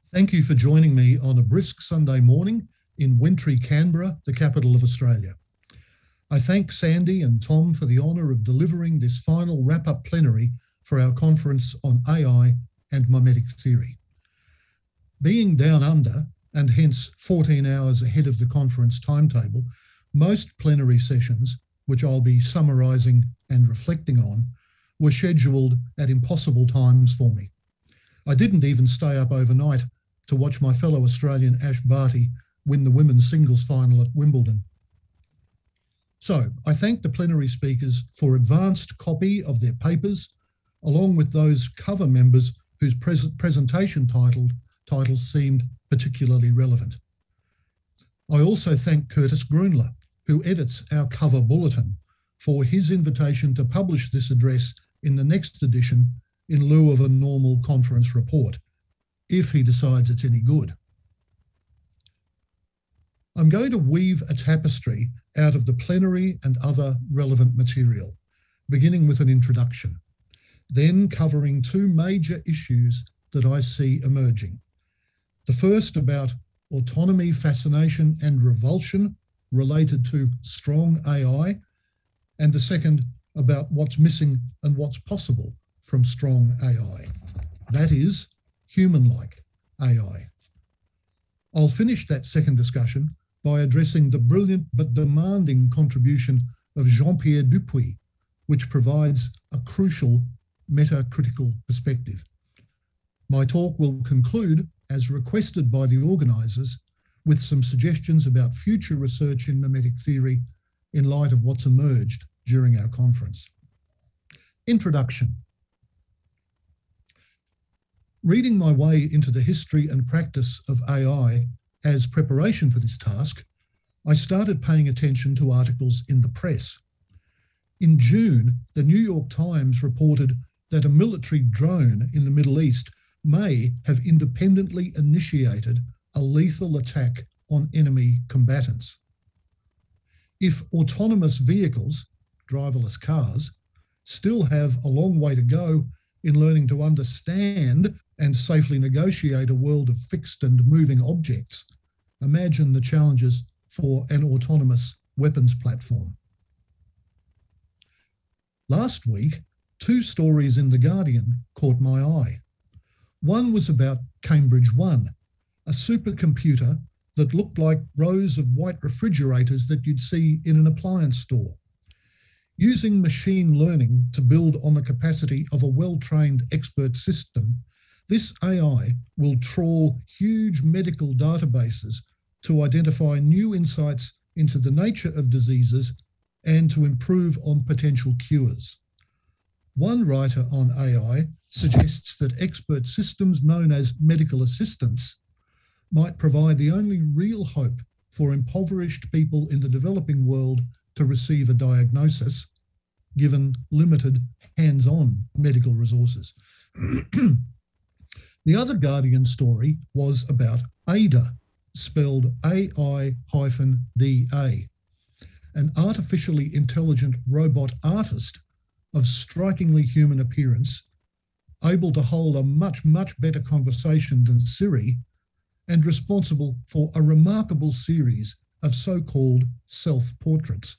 Thank you for joining me on a brisk Sunday morning in wintry Canberra, the capital of Australia. I thank Sandy and Tom for the honour of delivering this final wrap-up plenary for our conference on AI and mimetic theory. Being down under, and hence 14 hours ahead of the conference timetable, most plenary sessions, which I'll be summarising and reflecting on, were scheduled at impossible times for me. I didn't even stay up overnight to watch my fellow Australian Ash Barty win the women's singles final at Wimbledon. So I thank the plenary speakers for advanced copy of their papers, along with those cover members whose presentation titles seemed particularly relevant. I also thank Curtis Grunler, who edits our cover bulletin, for his invitation to publish this address in the next edition in lieu of a normal conference report, if he decides it's any good. I'm going to weave a tapestry out of the plenary and other relevant material, beginning with an introduction, then covering two major issues that I see emerging. The first about autonomy, fascination, and revulsion related to strong AI, and the second about what's missing and what's possible from strong AI. That is, human-like AI. I'll finish that second discussion by addressing the brilliant but demanding contribution of Jean-Pierre Dupuy, which provides a crucial metacritical perspective. My talk will conclude, as requested by the organisers, with some suggestions about future research in mimetic theory in light of what's emerged during our conference. Introduction. Reading my way into the history and practice of AI as preparation for this task, I started paying attention to articles in the press. In June, the New York Times reported that a military drone in the Middle East may have independently initiated a lethal attack on enemy combatants. If autonomous vehicles, driverless cars, still have a long way to go in learning to understand and safely negotiate a world of fixed and moving objects, imagine the challenges for an autonomous weapons platform. Last week, two stories in The Guardian caught my eye. One was about Cambridge One, a supercomputer that looked like rows of white refrigerators that you'd see in an appliance store. Using machine learning to build on the capacity of a well-trained expert system, this AI will trawl huge medical databases to identify new insights into the nature of diseases and to improve on potential cures. One writer on AI suggests that expert systems known as medical assistants might provide the only real hope for impoverished people in the developing world to receive a diagnosis, given limited hands-on medical resources. The other Guardian story was about Ada, spelled AI-DA, an artificially intelligent robot artist of strikingly human appearance, able to hold a much, much better conversation than Siri, and responsible for a remarkable series of so-called self-portraits,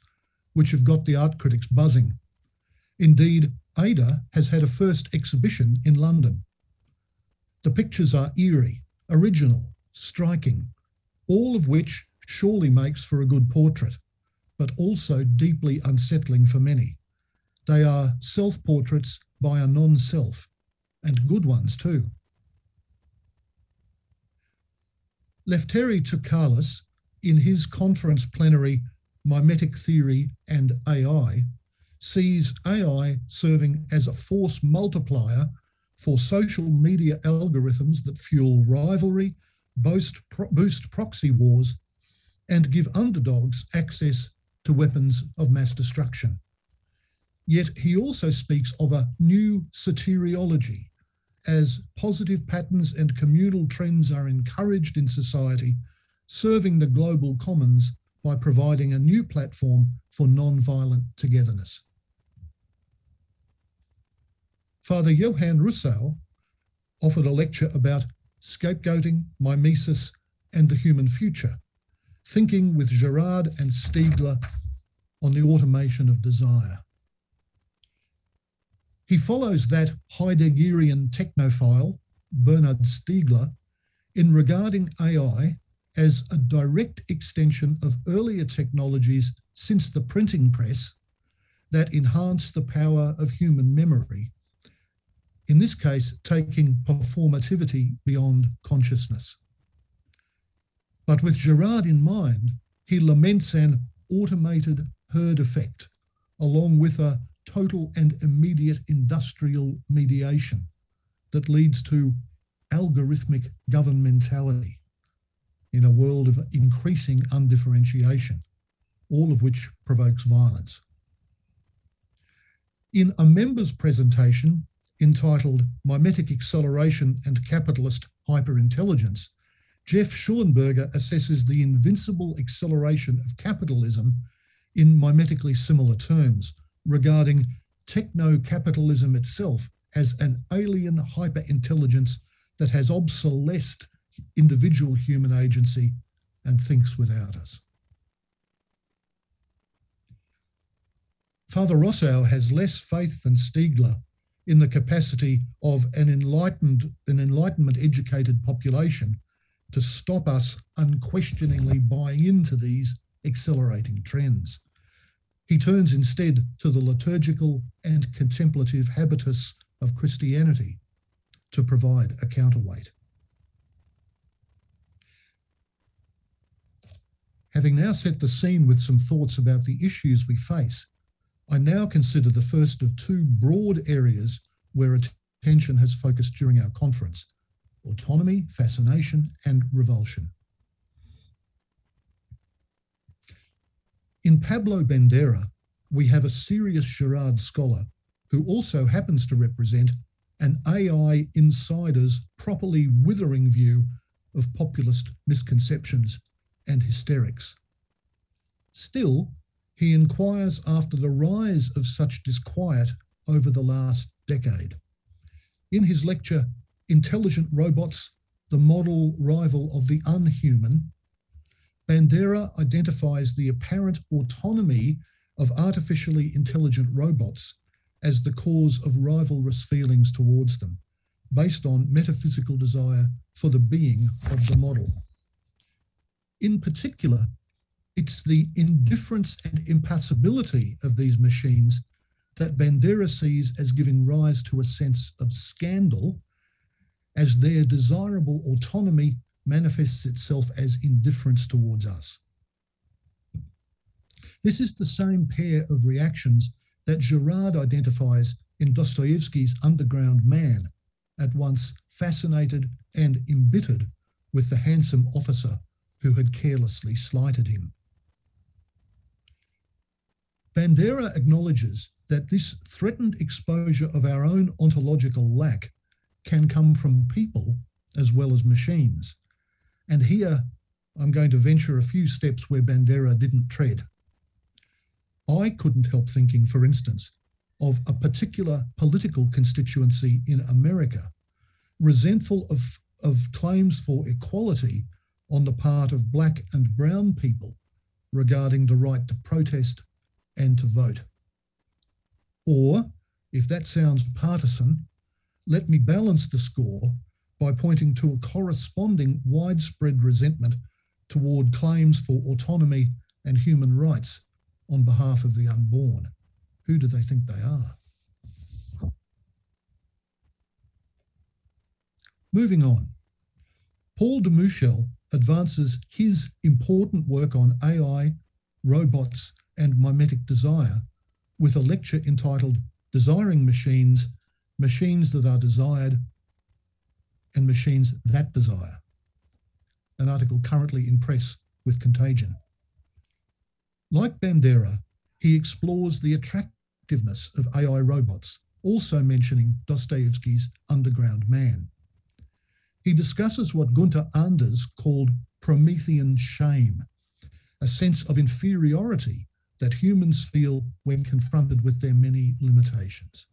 which have got the art critics buzzing. Indeed, Ada has had a first exhibition in London. The pictures are eerie, original, striking, all of which surely makes for a good portrait, but also deeply unsettling for many. They are self-portraits by a non-self, and good ones too. Leftheri Tsoukalis, in his conference plenary, Mimetic Theory and AI, sees AI serving as a force multiplier for social media algorithms that fuel rivalry, boost proxy wars, and give underdogs access to weapons of mass destruction. Yet he also speaks of a new soteriology, as positive patterns and communal trends are encouraged in society, serving the global commons by providing a new platform for non-violent togetherness. Father Johann Russau offered a lecture about Scapegoating, Mimesis, and the Human Future, thinking with Girard and Stiegler on the automation of desire. He follows that Heideggerian technophile, Bernard Stiegler, in regarding AI as a direct extension of earlier technologies since the printing press that enhance the power of human memory, in this case, taking performativity beyond consciousness. But with Girard in mind, he laments an automated herd effect, along with a total and immediate industrial mediation that leads to algorithmic governmentality in a world of increasing undifferentiation, all of which provokes violence. In a member's presentation entitled Mimetic Acceleration and Capitalist Hyperintelligence, Jeff Schellenberger assesses the invincible acceleration of capitalism in mimetically similar terms, regarding techno-capitalism itself as an alien hyperintelligence that has obsolesced individual human agency and thinks without us. Father Rousseau has less faith than Stiegler in the capacity of an enlightenment-educated population to stop us unquestioningly buying into these accelerating trends. He turns instead to the liturgical and contemplative habitus of Christianity to provide a counterweight. Having now set the scene with some thoughts about the issues we face, I now consider the first of two broad areas where attention has focused during our conference: autonomy, fascination, and revulsion. In Pablo Bandera, we have a serious Girard scholar who also happens to represent an AI insider's properly withering view of populist misconceptions and hysterics. Still, he inquires after the rise of such disquiet over the last decade. In his lecture, Intelligent Robots, the Model Rival of the Unhuman, Bandera identifies the apparent autonomy of artificially intelligent robots as the cause of rivalrous feelings towards them, based on metaphysical desire for the being of the model. In particular, it's the indifference and impassibility of these machines that Bandera sees as giving rise to a sense of scandal, as their desirable autonomy manifests itself as indifference towards us. This is the same pair of reactions that Girard identifies in Dostoevsky's Underground Man, at once fascinated and embittered with the handsome officer who had carelessly slighted him. Bandera acknowledges that this threatened exposure of our own ontological lack can come from people as well as machines. And here I'm going to venture a few steps where Bandera didn't tread. I couldn't help thinking, for instance, of a particular political constituency in America, resentful of claims for equality on the part of Black and brown people regarding the right to protest and to vote. Or, if that sounds partisan, let me balance the score by pointing to a corresponding widespread resentment toward claims for autonomy and human rights on behalf of the unborn. Who do they think they are? Moving on, Paul de Mouchel advances his important work on AI, robots, and mimetic desire with a lecture entitled Desiring Machines, Machines That Are Desired, and Machines That Desire, an article currently in press with Contagion. Like Bandera, he explores the attractiveness of AI robots, also mentioning Dostoevsky's Underground Man. He discusses what Gunther Anders called Promethean shame, a sense of inferiority that humans feel when confronted with their many limitations.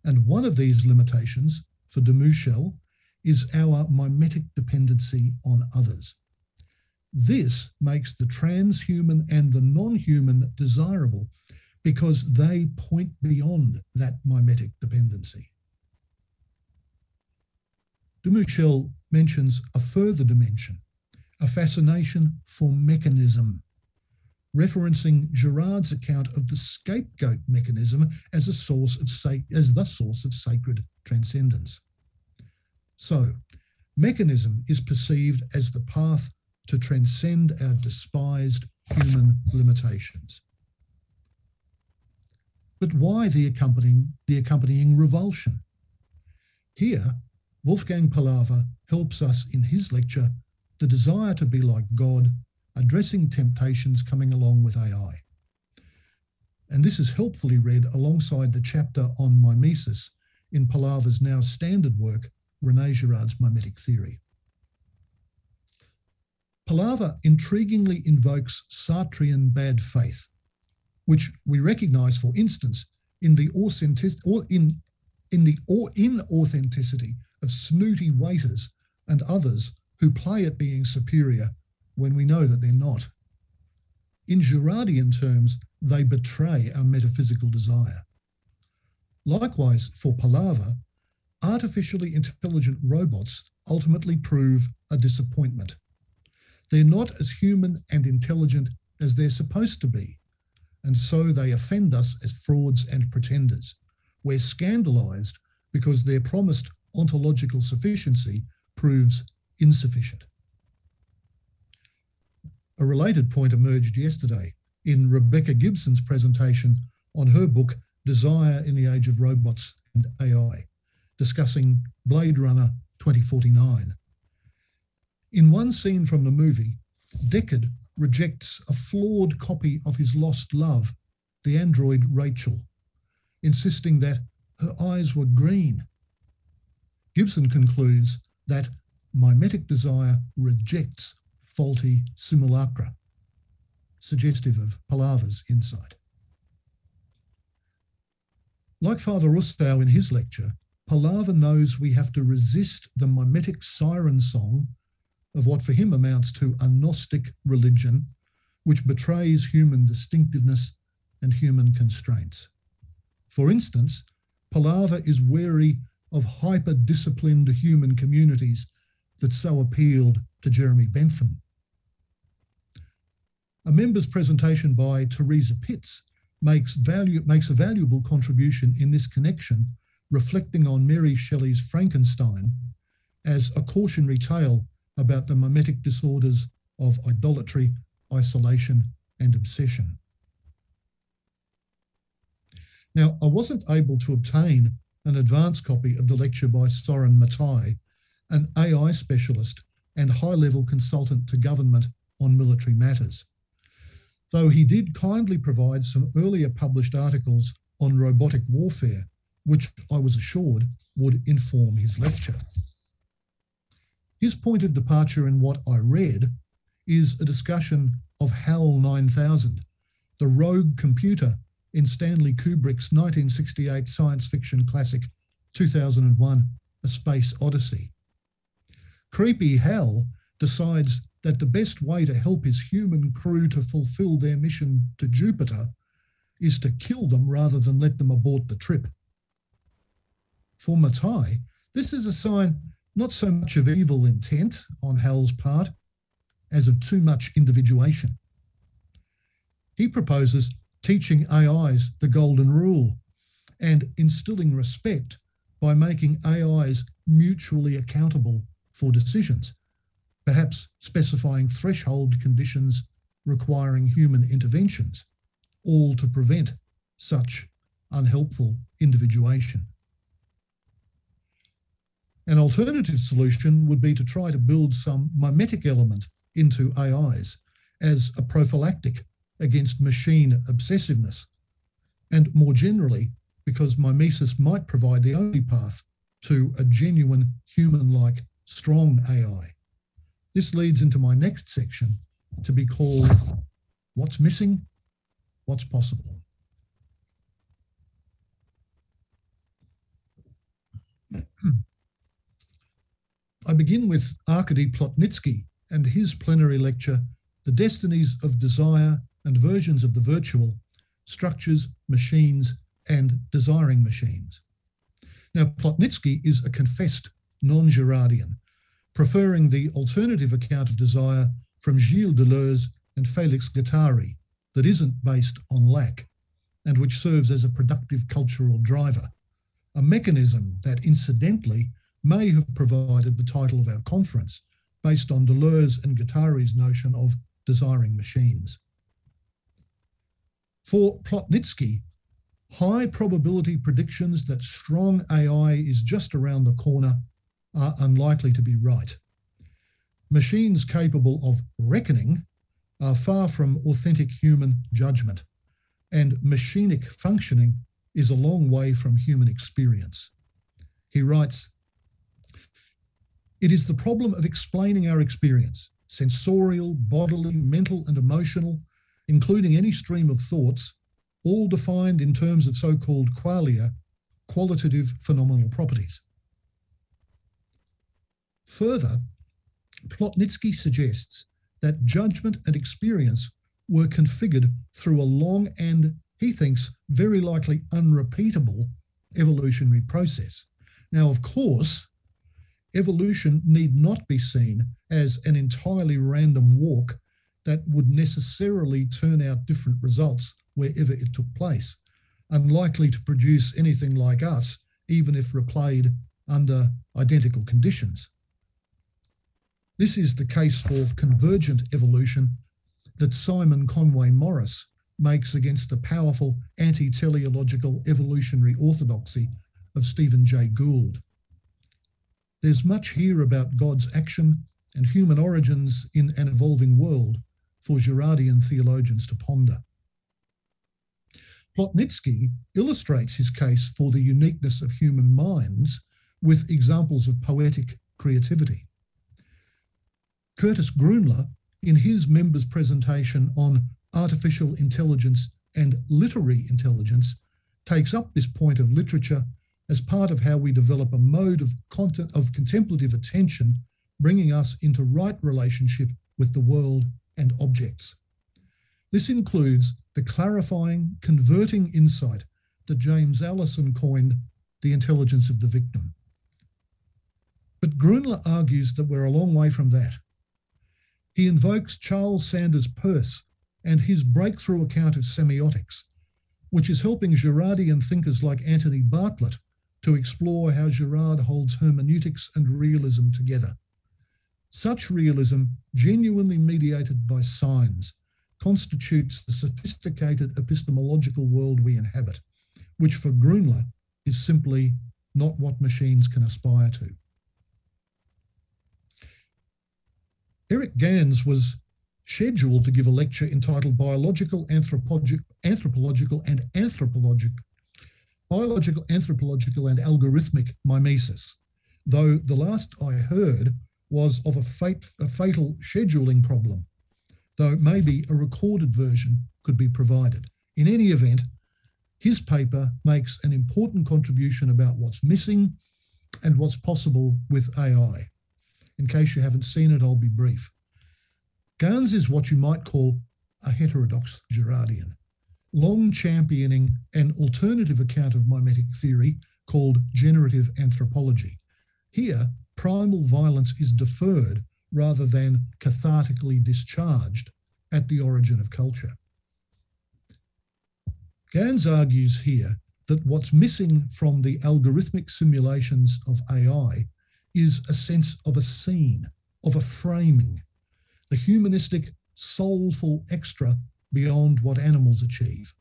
And one of these limitations, for de Mouchel, is our mimetic dependency on others. This makes the transhuman and the non-human desirable because they point beyond that mimetic dependency. De Mouchel mentions a further dimension, a fascination for mechanism, referencing Girard's account of the scapegoat mechanism as the source of sacred transcendence. So, mechanism is perceived as the path to transcend our despised human limitations. But why the accompanying revulsion? Here, Wolfgang Pahlava helps us in his lecture, The Desire to Be Like God, Addressing Temptations Coming Along with AI. And this is helpfully read alongside the chapter on mimesis in Pahlava's now standard work, René Girard's Mimetic Theory. Pahlava intriguingly invokes Sartrean bad faith, which we recognise, for instance, in the inauthenticity of snooty waiters and others who play at being superior when we know that they're not. In Girardian terms, they betray our metaphysical desire. Likewise, for Pahlava, artificially intelligent robots ultimately prove a disappointment. They're not as human and intelligent as they're supposed to be, and so they offend us as frauds and pretenders. We're scandalised because their promised ontological sufficiency proves insufficient. A related point emerged yesterday in Rebecca Gibson's presentation on her book, Desire in the Age of Robots and AI, discussing Blade Runner 2049. In one scene from the movie, Deckard rejects a flawed copy of his lost love, the android Rachel, insisting that her eyes were green. Gibson concludes that mimetic desire rejects faulty simulacra, suggestive of Pahlava's insight. Like Father Rustow in his lecture, Pahlava knows we have to resist the mimetic siren song of what for him amounts to a Gnostic religion, which betrays human distinctiveness and human constraints. For instance, Pahlava is wary of hyper-disciplined human communities that so appealed to Jeremy Bentham. A member's presentation by Teresa Pitts makes a valuable contribution in this connection, reflecting on Mary Shelley's Frankenstein as a cautionary tale about the mimetic disorders of idolatry, isolation, and obsession. Now, I wasn't able to obtain an advance copy of the lecture by Soren Matai, an AI specialist and high-level consultant to government on military matters, though he did kindly provide some earlier published articles on robotic warfare, which I was assured would inform his lecture. His point of departure in what I read is a discussion of HAL 9000, the rogue computer in Stanley Kubrick's 1968 science fiction classic 2001, A Space Odyssey. Creepy HAL decides that the best way to help his human crew to fulfill their mission to Jupiter is to kill them rather than let them abort the trip. For Matai, this is a sign not so much of evil intent on HAL's part as of too much individuation. He proposes teaching AIs the golden rule and instilling respect by making AIs mutually accountable for decisions, perhaps specifying threshold conditions requiring human interventions, all to prevent such unhelpful individuation. An alternative solution would be to try to build some mimetic element into AIs as a prophylactic against machine obsessiveness, and more generally, because mimesis might provide the only path to a genuine human-like strong AI. This leads into my next section, to be called What's Missing? What's Possible? I begin with Arkady Plotnitsky and his plenary lecture, The Destinies of Desire and Versions of the Virtual, Structures, Machines, and Desiring Machines. Now, Plotnitsky is a confessed non-Girardian, preferring the alternative account of desire from Gilles Deleuze and Félix Guattari that isn't based on lack and which serves as a productive cultural driver, a mechanism that incidentally may have provided the title of our conference based on Deleuze and Guattari's notion of desiring machines. For Plotnitsky, high probability predictions that strong AI is just around the corner are unlikely to be right. Machines capable of reckoning are far from authentic human judgment, and machinic functioning is a long way from human experience. He writes, "It is the problem of explaining our experience, sensorial, bodily, mental, and emotional, including any stream of thoughts, all defined in terms of so-called qualia, qualitative phenomenal properties." Further, Plotnitsky suggests that judgment and experience were configured through a long and, he thinks, very likely unrepeatable evolutionary process. Now, of course, evolution need not be seen as an entirely random walk that would necessarily turn out different results wherever it took place, unlikely to produce anything like us, even if replayed under identical conditions. This is the case for convergent evolution that Simon Conway Morris makes against the powerful anti-teleological evolutionary orthodoxy of Stephen Jay Gould. There's much here about God's action and human origins in an evolving world for Girardian theologians to ponder. Plotnitsky illustrates his case for the uniqueness of human minds with examples of poetic creativity. Curtis Gruenler, in his members' presentation on artificial intelligence and literary intelligence, takes up this point of literature as part of how we develop a mode of contemplative attention, bringing us into right relationship with the world and objects. This includes the clarifying, converting insight that James Allison coined the intelligence of the victim. But Gruenler argues that we're a long way from that. He invokes Charles Sanders Peirce and his breakthrough account of semiotics, which is helping Girardian thinkers like Anthony Bartlett to explore how Girard holds hermeneutics and realism together. Such realism, genuinely mediated by signs, constitutes the sophisticated epistemological world we inhabit, which for Gruenler is simply not what machines can aspire to. Eric Gans was scheduled to give a lecture entitled Biological, Anthropological, and Algorithmic Mimesis, though the last I heard was of a fatal scheduling problem, though maybe a recorded version could be provided. In any event, his paper makes an important contribution about what's missing and what's possible with AI. In case you haven't seen it, I'll be brief. Gans is what you might call a heterodox Girardian, long championing an alternative account of mimetic theory called generative anthropology. Here, primal violence is deferred rather than cathartically discharged at the origin of culture. Gans argues here that what's missing from the algorithmic simulations of AI is a sense of a scene, of a framing, the humanistic, soulful extra beyond what animals achieve.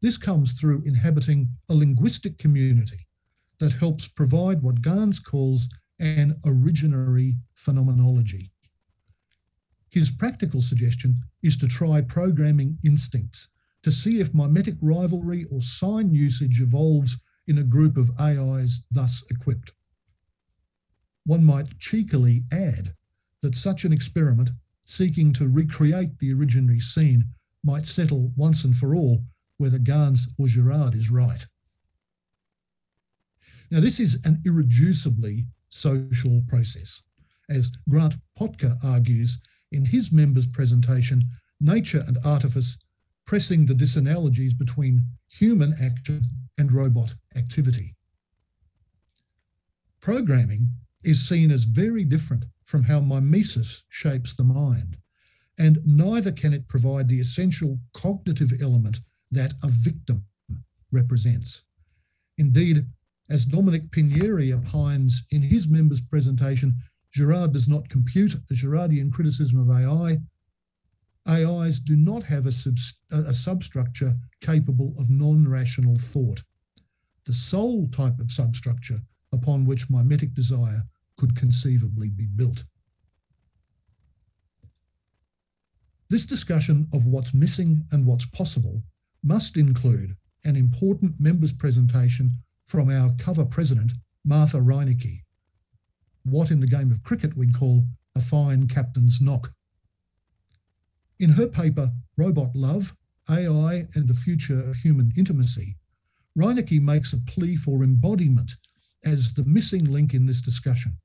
This comes through inhabiting a linguistic community that helps provide what Gans calls an originary phenomenology. His practical suggestion is to try programming instincts to see if mimetic rivalry or sign usage evolves in a group of AIs thus equipped. One might cheekily add that such an experiment, seeking to recreate the originary scene, might settle once and for all whether Gans or Girard is right. Now, this is an irreducibly social process. As Grant Potka argues in his members' presentation, Nature and Artifice, pressing the disanalogies between human action and robot activity. Programming is seen as very different from how mimesis shapes the mind, and neither can it provide the essential cognitive element that a victim represents. Indeed, as Dominic Pinieri opines in his members' presentation, Girard does not compute the Girardian criticism of AI. AIs do not have a substructure capable of non-rational thought, the sole type of substructure upon which mimetic desire could conceivably be built. This discussion of what's missing and what's possible must include an important members' presentation from our cover president, Martha Reinecke, what in the game of cricket we'd call a fine captain's knock. In her paper, Robot Love, AI and the Future of Human Intimacy, Reinecke makes a plea for embodiment as the missing link in this discussion,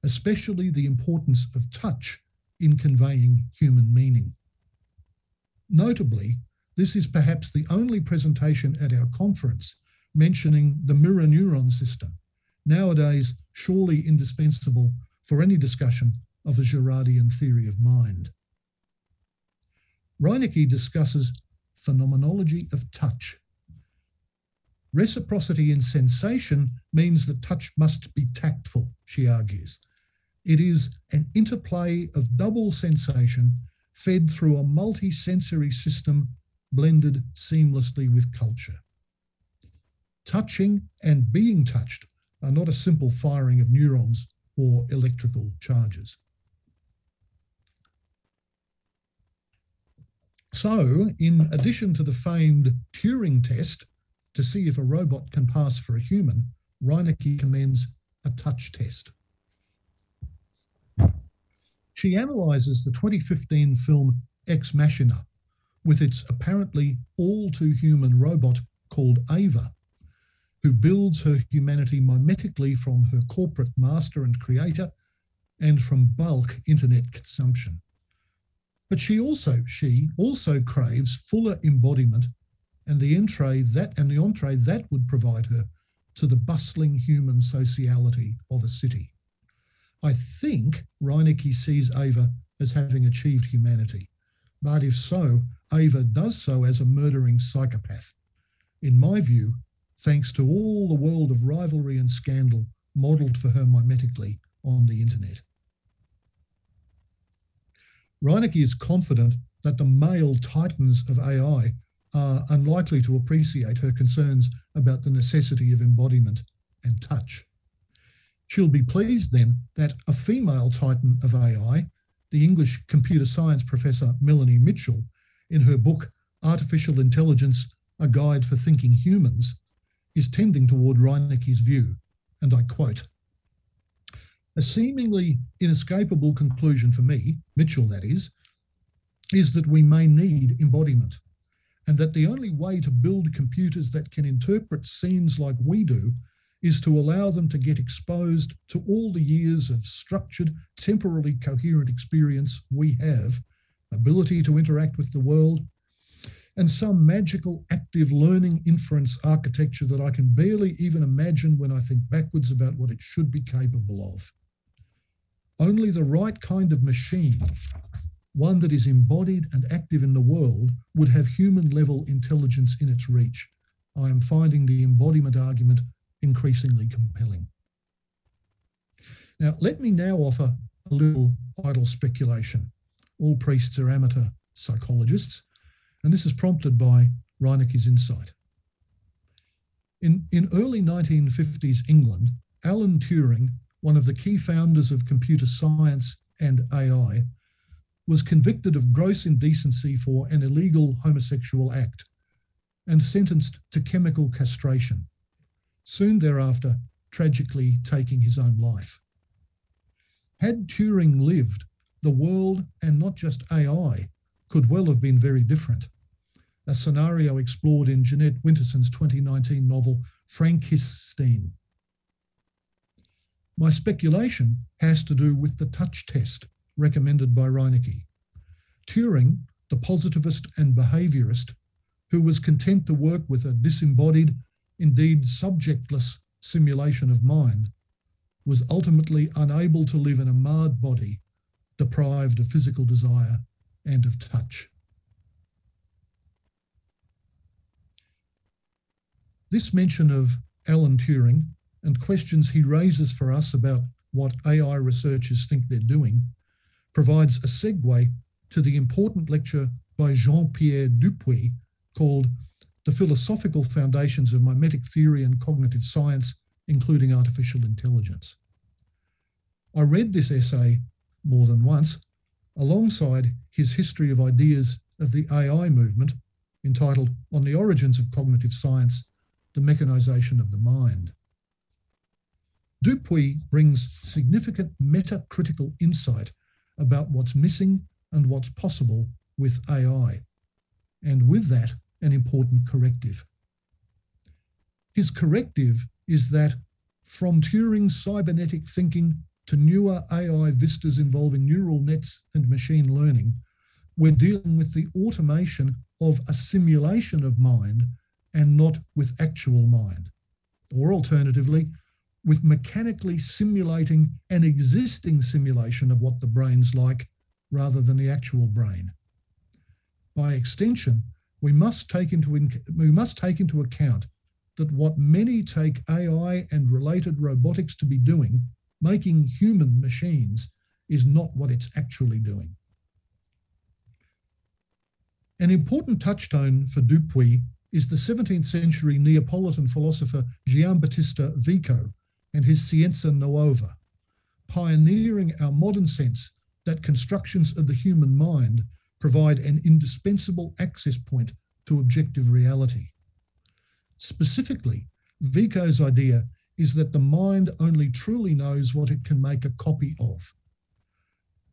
especially the importance of touch in conveying human meaning. Notably, this is perhaps the only presentation at our conference mentioning the mirror-neuron system, nowadays surely indispensable for any discussion of a Girardian theory of mind. Reinecke discusses phenomenology of touch. Reciprocity in sensation means that touch must be tactful, she argues. It is an interplay of double sensation fed through a multi-sensory system blended seamlessly with culture. Touching and being touched are not a simple firing of neurons or electrical charges. So, in addition to the famed Turing test to see if a robot can pass for a human, Reinecke commends a touch test. She analyses the 2015 film Ex Machina with its apparently all-too-human robot called Ava, who builds her humanity mimetically from her corporate master and creator and from bulk internet consumption. But she also craves fuller embodiment and the entree that would provide her to the bustling human sociality of a city. I think Reinecke sees Ava as having achieved humanity, but if so, Ava does so as a murdering psychopath. In my view, thanks to all the world of rivalry and scandal modelled for her mimetically on the internet. Reinecke is confident that the male titans of AI are unlikely to appreciate her concerns about the necessity of embodiment and touch. She'll be pleased then that a female titan of AI, the English computer science professor Melanie Mitchell, in her book Artificial Intelligence, A Guide for Thinking Humans, is tending toward Reinecke's view, and I quote, "A seemingly inescapable conclusion for me, Mitchell that is that we may need embodiment, and that the only way to build computers that can interpret scenes like we do is to allow them to get exposed to all the years of structured, temporally coherent experience we have, ability to interact with the world, and some magical active learning inference architecture that I can barely even imagine when I think backwards about what it should be capable of. Only the right kind of machine, one that is embodied and active in the world, would have human-level intelligence in its reach. I am finding the embodiment argument increasingly compelling." Now, let me now offer a little idle speculation. All priests are amateur psychologists, and this is prompted by Reinecke's insight. In early 1950s England, Alan Turing, one of the key founders of computer science and AI, was convicted of gross indecency for an illegal homosexual act and sentenced to chemical castration, soon thereafter tragically taking his own life. Had Turing lived, the world, and not just AI, could well have been very different, a scenario explored in Jeanette Winterson's 2019 novel Frankenstein. My speculation has to do with the touch test recommended by René. Turing, the positivist and behaviourist, who was content to work with a disembodied, indeed subjectless simulation of mind, was ultimately unable to live in a marred body, deprived of physical desire and of touch. This mention of Alan Turing and questions he raises for us about what AI researchers think they're doing provides a segue to the important lecture by Jean-Pierre Dupuy called The Philosophical Foundations of Mimetic Theory and Cognitive Science, Including Artificial Intelligence. I read this essay more than once alongside his History of Ideas of the AI Movement, entitled On the Origins of Cognitive Science, the Mechanization of the Mind. Dupuy brings significant meta-critical insight about what's missing and what's possible with AI, and with that, an important corrective. His corrective is that from Turing's cybernetic thinking to newer AI vistas involving neural nets and machine learning, we're dealing with the automation of a simulation of mind and not with actual mind. Or alternatively, with mechanically simulating an existing simulation of what the brain's like rather than the actual brain. By extension, we must take into account that what many take AI and related robotics to be doing, making human machines, is not what it's actually doing. An important touchstone for Dupuy is the 17th century Neapolitan philosopher Giambattista Vico and his Scienza Nuova, pioneering our modern sense that constructions of the human mind provide an indispensable access point to objective reality. Specifically, Vico's idea is that the mind only truly knows what it can make a copy of.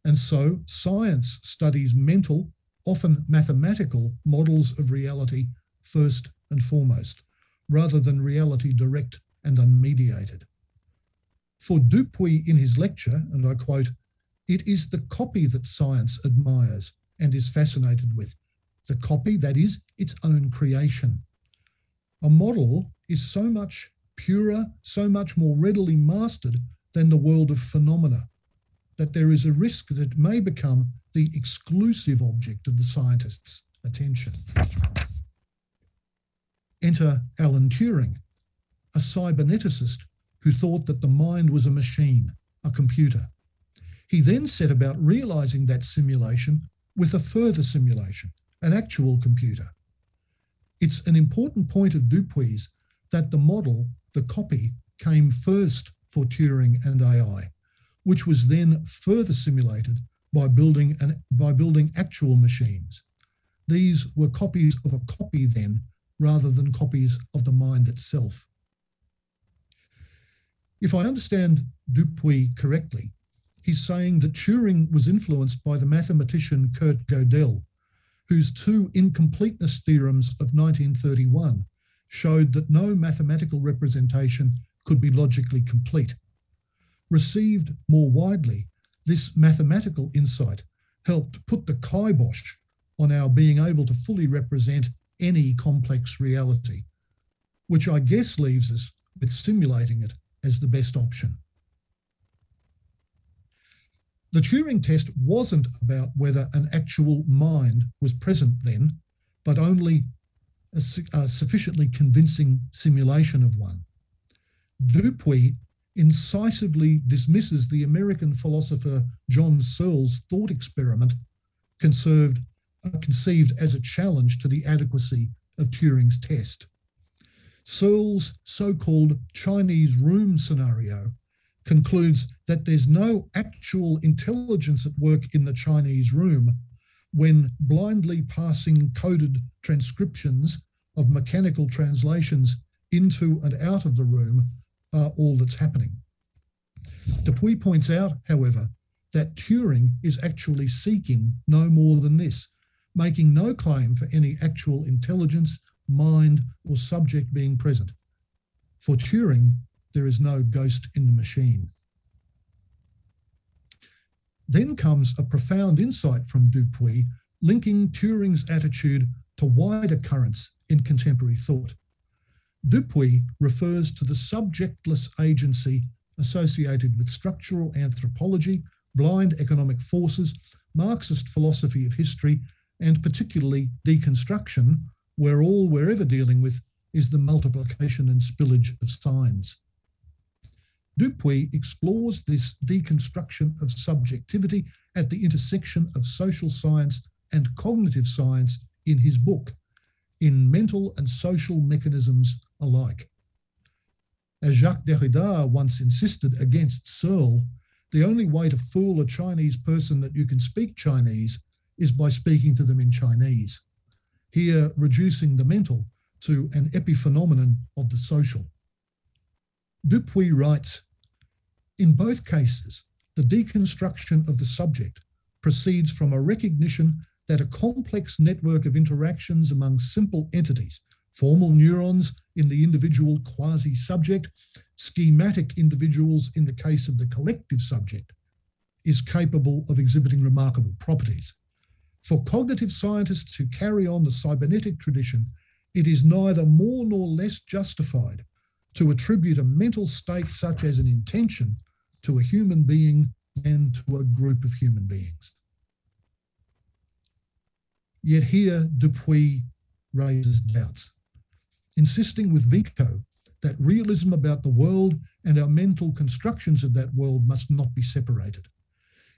And so science studies mental, often mathematical, models of reality first and foremost, rather than reality direct and unmediated. For Dupuy in his lecture, and I quote, "It is the copy that science admires and is fascinated with. The copy, that is, its own creation. A model is so much purer, so much more readily mastered than the world of phenomena, that there is a risk that it may become the exclusive object of the scientist's attention." Enter Alan Turing, a cyberneticist who thought that the mind was a machine, a computer. He then set about realizing that simulation with a further simulation, an actual computer. It's an important point of Dupuy's that the model, the copy, came first for Turing and AI, which was then further simulated by building actual machines. These were copies of a copy then, rather than copies of the mind itself. If I understand Dupuy correctly, he's saying that Turing was influenced by the mathematician Kurt Gödel, whose two incompleteness theorems of 1931 showed that no mathematical representation could be logically complete. Received more widely, this mathematical insight helped put the kibosh on our being able to fully represent any complex reality, which I guess leaves us with simulating it as the best option. The Turing test wasn't about whether an actual mind was present then, but only a sufficiently convincing simulation of one. Dupuy incisively dismisses the American philosopher John Searle's thought experiment, conceived as a challenge to the adequacy of Turing's test. Searle's so-called Chinese room scenario concludes that there's no actual intelligence at work in the Chinese room when blindly passing coded transcriptions of mechanical translations into and out of the room are all that's happening. Dupuy points out, however, that Turing is actually seeking no more than this, making no claim for any actual intelligence, mind, or subject being present. For Turing, there is no ghost in the machine. Then comes a profound insight from Dupuy, linking Turing's attitude to wider currents in contemporary thought. Dupuy refers to the subjectless agency associated with structural anthropology, blind economic forces, Marxist philosophy of history, and particularly deconstruction, where all we're ever dealing with is the multiplication and spillage of signs. Dupuy explores this deconstruction of subjectivity at the intersection of social science and cognitive science in his book, In Mental and Social Mechanisms Alike. As Jacques Derrida once insisted against Searle, the only way to fool a Chinese person that you can speak Chinese is by speaking to them in Chinese, here reducing the mental to an epiphenomenon of the social. Dupuy writes, in both cases, the deconstruction of the subject proceeds from a recognition that a complex network of interactions among simple entities, formal neurons in the individual quasi-subject, schematic individuals in the case of the collective subject, is capable of exhibiting remarkable properties. For cognitive scientists who carry on the cybernetic tradition, it is neither more nor less justified to attribute a mental state such as an intention to a human being than to a group of human beings. Yet here Dupuy raises doubts, insisting with Vico that realism about the world and our mental constructions of that world must not be separated.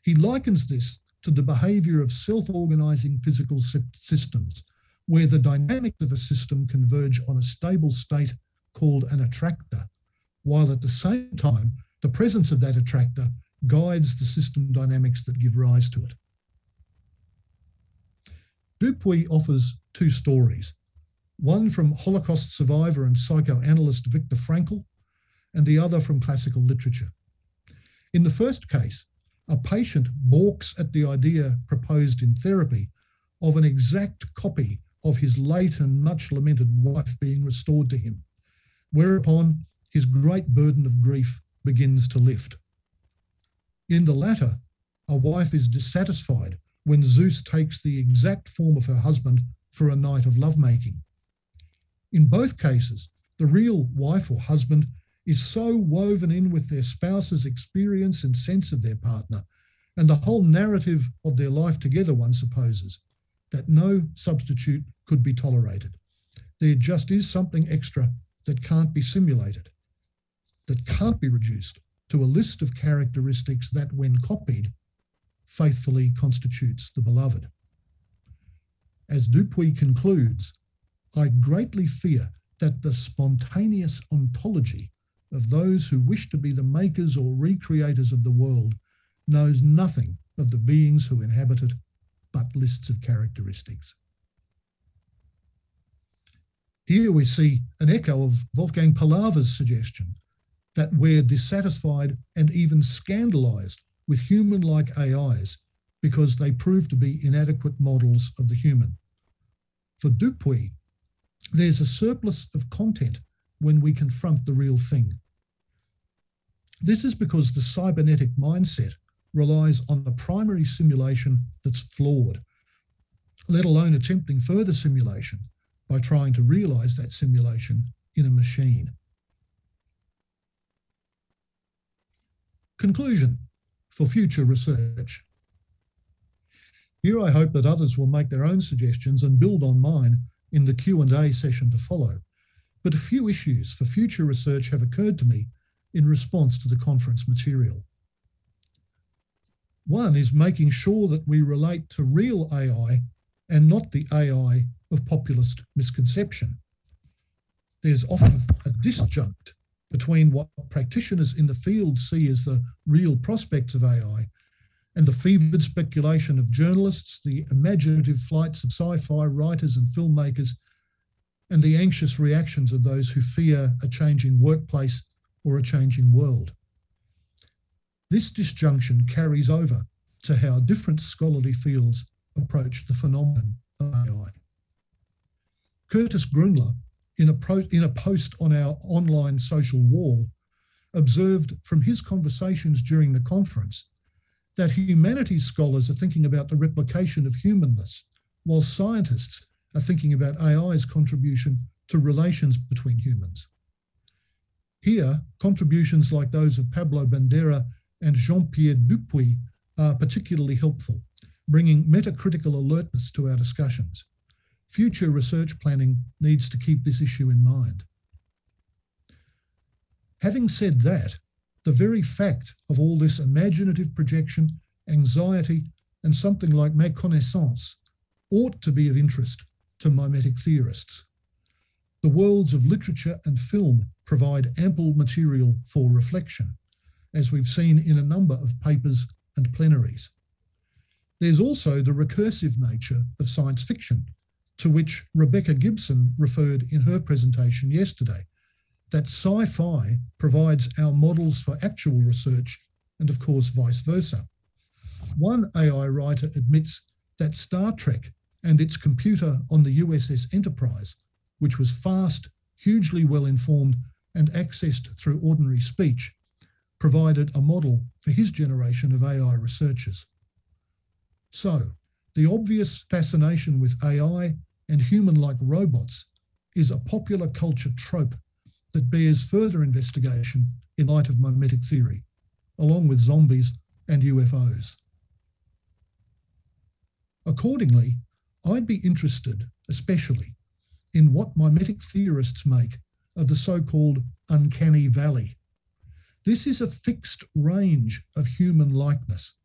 He likens this to the behaviour of self-organising physical systems, where the dynamics of a system converge on a stable state called an attractor, while at the same time, the presence of that attractor guides the system dynamics that give rise to it. Dupuy offers two stories, one from Holocaust survivor and psychoanalyst Viktor Frankl, and the other from classical literature. In the first case, a patient balks at the idea proposed in therapy of an exact copy of his late and much lamented wife being restored to him, whereupon his great burden of grief begins to lift. In the latter, a wife is dissatisfied when Zeus takes the exact form of her husband for a night of lovemaking. In both cases, the real wife or husband is so woven in with their spouse's experience and sense of their partner, and the whole narrative of their life together, one supposes, that no substitute could be tolerated. There just is something extra that can't be simulated, that can't be reduced to a list of characteristics that, when copied, faithfully constitutes the beloved. As Dupuy concludes, I greatly fear that the spontaneous ontology of those who wish to be the makers or recreators of the world knows nothing of the beings who inhabit it but lists of characteristics. Here we see an echo of Wolfgang Pahlaver's suggestion that we're dissatisfied and even scandalised with human-like AIs because they prove to be inadequate models of the human. For Dupuy, there's a surplus of content when we confront the real thing. This is because the cybernetic mindset relies on a primary simulation that's flawed, let alone attempting further simulation by trying to realise that simulation in a machine. Conclusion for future research. Here I hope that others will make their own suggestions and build on mine in the Q&A session to follow. But a few issues for future research have occurred to me in response to the conference material. One is making sure that we relate to real AI and not the AI of populist misconception. There's often a disjunct between what practitioners in the field see as the real prospects of AI and the fevered speculation of journalists, the imaginative flights of sci-fi writers and filmmakers, and the anxious reactions of those who fear a changing workplace or a changing world. This disjunction carries over to how different scholarly fields approach the phenomenon of AI. Curtis Grunler, in a post on our online social wall, observed from his conversations during the conference that humanities scholars are thinking about the replication of humanness, while scientists are thinking about AI's contribution to relations between humans. Here, contributions like those of Pablo Bandera and Jean-Pierre Dupuy are particularly helpful, bringing metacritical alertness to our discussions. Future research planning needs to keep this issue in mind. Having said that, the very fact of all this imaginative projection, anxiety, and something like méconnaissance ought to be of interest to mimetic theorists. The worlds of literature and film provide ample material for reflection, as we've seen in a number of papers and plenaries. There's also the recursive nature of science fiction, to which Rebecca Gibson referred in her presentation yesterday, that sci-fi provides our models for actual research, and of course vice versa. One AI writer admits that Star Trek and its computer on the USS Enterprise, which was fast, hugely well-informed, and accessed through ordinary speech, provided a model for his generation of AI researchers. So, the obvious fascination with AI and human-like robots is a popular culture trope that bears further investigation in light of mimetic theory, along with zombies and UFOs. Accordingly, I'd be interested, especially, in what mimetic theorists make of the so-called Uncanny Valley. This is a fixed range of human likeness,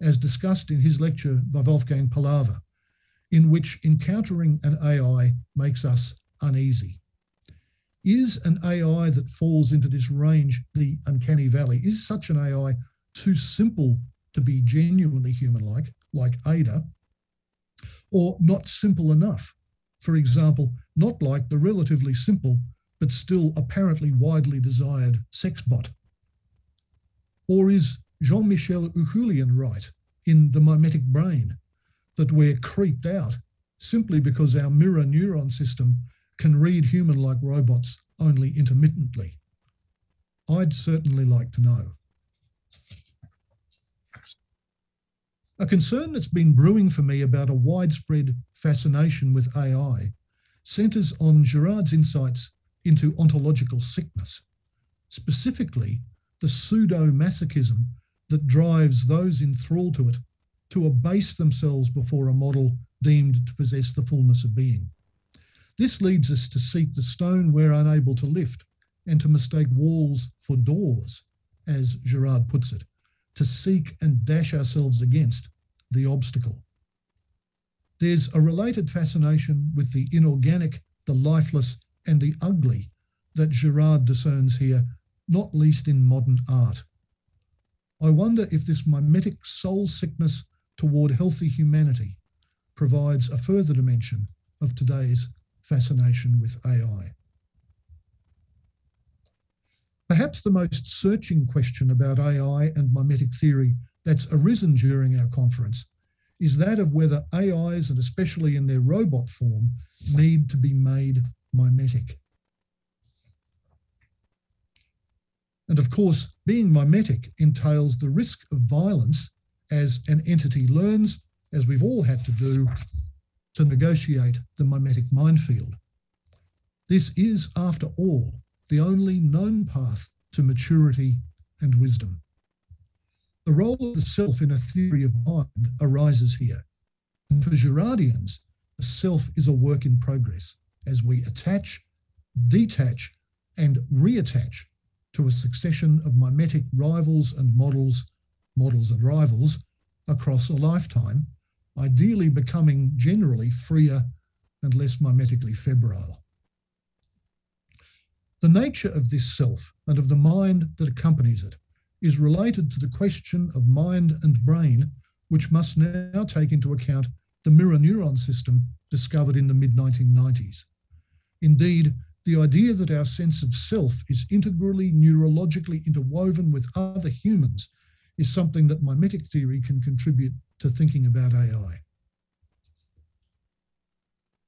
as discussed in his lecture by Wolfgang Palava, in which encountering an AI makes us uneasy. Is an AI that falls into this range the Uncanny Valley? Is such an AI too simple to be genuinely human-like, like Ada, or not simple enough? For example, not like the relatively simple but still apparently widely desired sex bot? Or is Jean-Michel Uhulian right in The Mimetic Brain, that we're creeped out simply because our mirror neuron system can read human-like robots only intermittently? I'd certainly like to know. A concern that's been brewing for me about a widespread fascination with AI centres on Girard's insights into ontological sickness, specifically the pseudo-masochism that drives those in thrall to it to abase themselves before a model deemed to possess the fullness of being. This leads us to seek the stone we're unable to lift and to mistake walls for doors, as Girard puts it, to seek and dash ourselves against the obstacle. There's a related fascination with the inorganic, the lifeless, and the ugly that Girard discerns here, not least in modern art. I wonder if this mimetic soul sickness toward healthy humanity provides a further dimension of today's fascination with AI. Perhaps the most searching question about AI and mimetic theory that's arisen during our conference is that of whether AIs, and especially in their robot form, need to be made mimetic. And of course, being mimetic entails the risk of violence as an entity learns, as we've all had to do, to negotiate the mimetic minefield. This is, after all, the only known path to maturity and wisdom. The role of the self in a theory of mind arises here. And for Girardians, the self is a work in progress as we attach, detach, and reattach to a succession of mimetic rivals and models and rivals across a lifetime, ideally becoming generally freer and less mimetically febrile. The nature of this self and of the mind that accompanies it is related to the question of mind and brain, which must now take into account the mirror neuron system discovered in the mid-1990s. Indeed, the idea that our sense of self is integrally neurologically interwoven with other humans is something that mimetic theory can contribute to thinking about AI.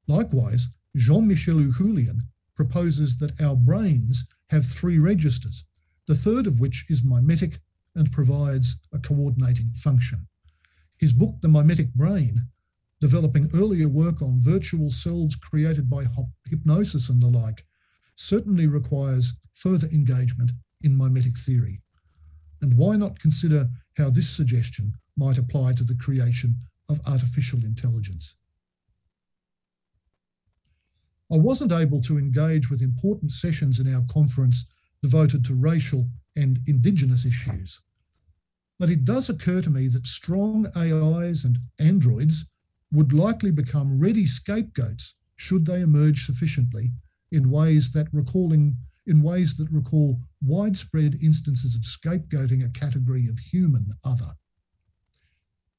Likewise, Jean-Michel Uhulian proposes that our brains have three registers, the third of which is mimetic and provides a coordinating function. His book, The Mimetic Brain, developing earlier work on virtual selves created by hypnosis and the like, certainly requires further engagement in mimetic theory. And why not consider how this suggestion might apply to the creation of artificial intelligence? I wasn't able to engage with important sessions in our conference devoted to racial and Indigenous issues. But it does occur to me that strong AIs and androids would likely become ready scapegoats should they emerge sufficiently in ways that recall widespread instances of scapegoating a category of human other.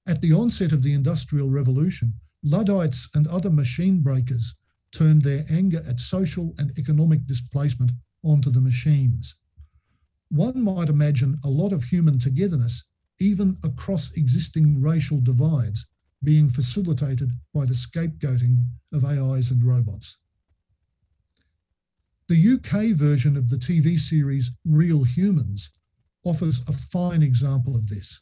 At the onset of the Industrial Revolution, Luddites and other machine breakers turned their anger at social and economic displacement onto the machines. One might imagine a lot of human togetherness, even across existing racial divides, being facilitated by the scapegoating of AIs and robots. The UK version of the TV series Real Humans offers a fine example of this.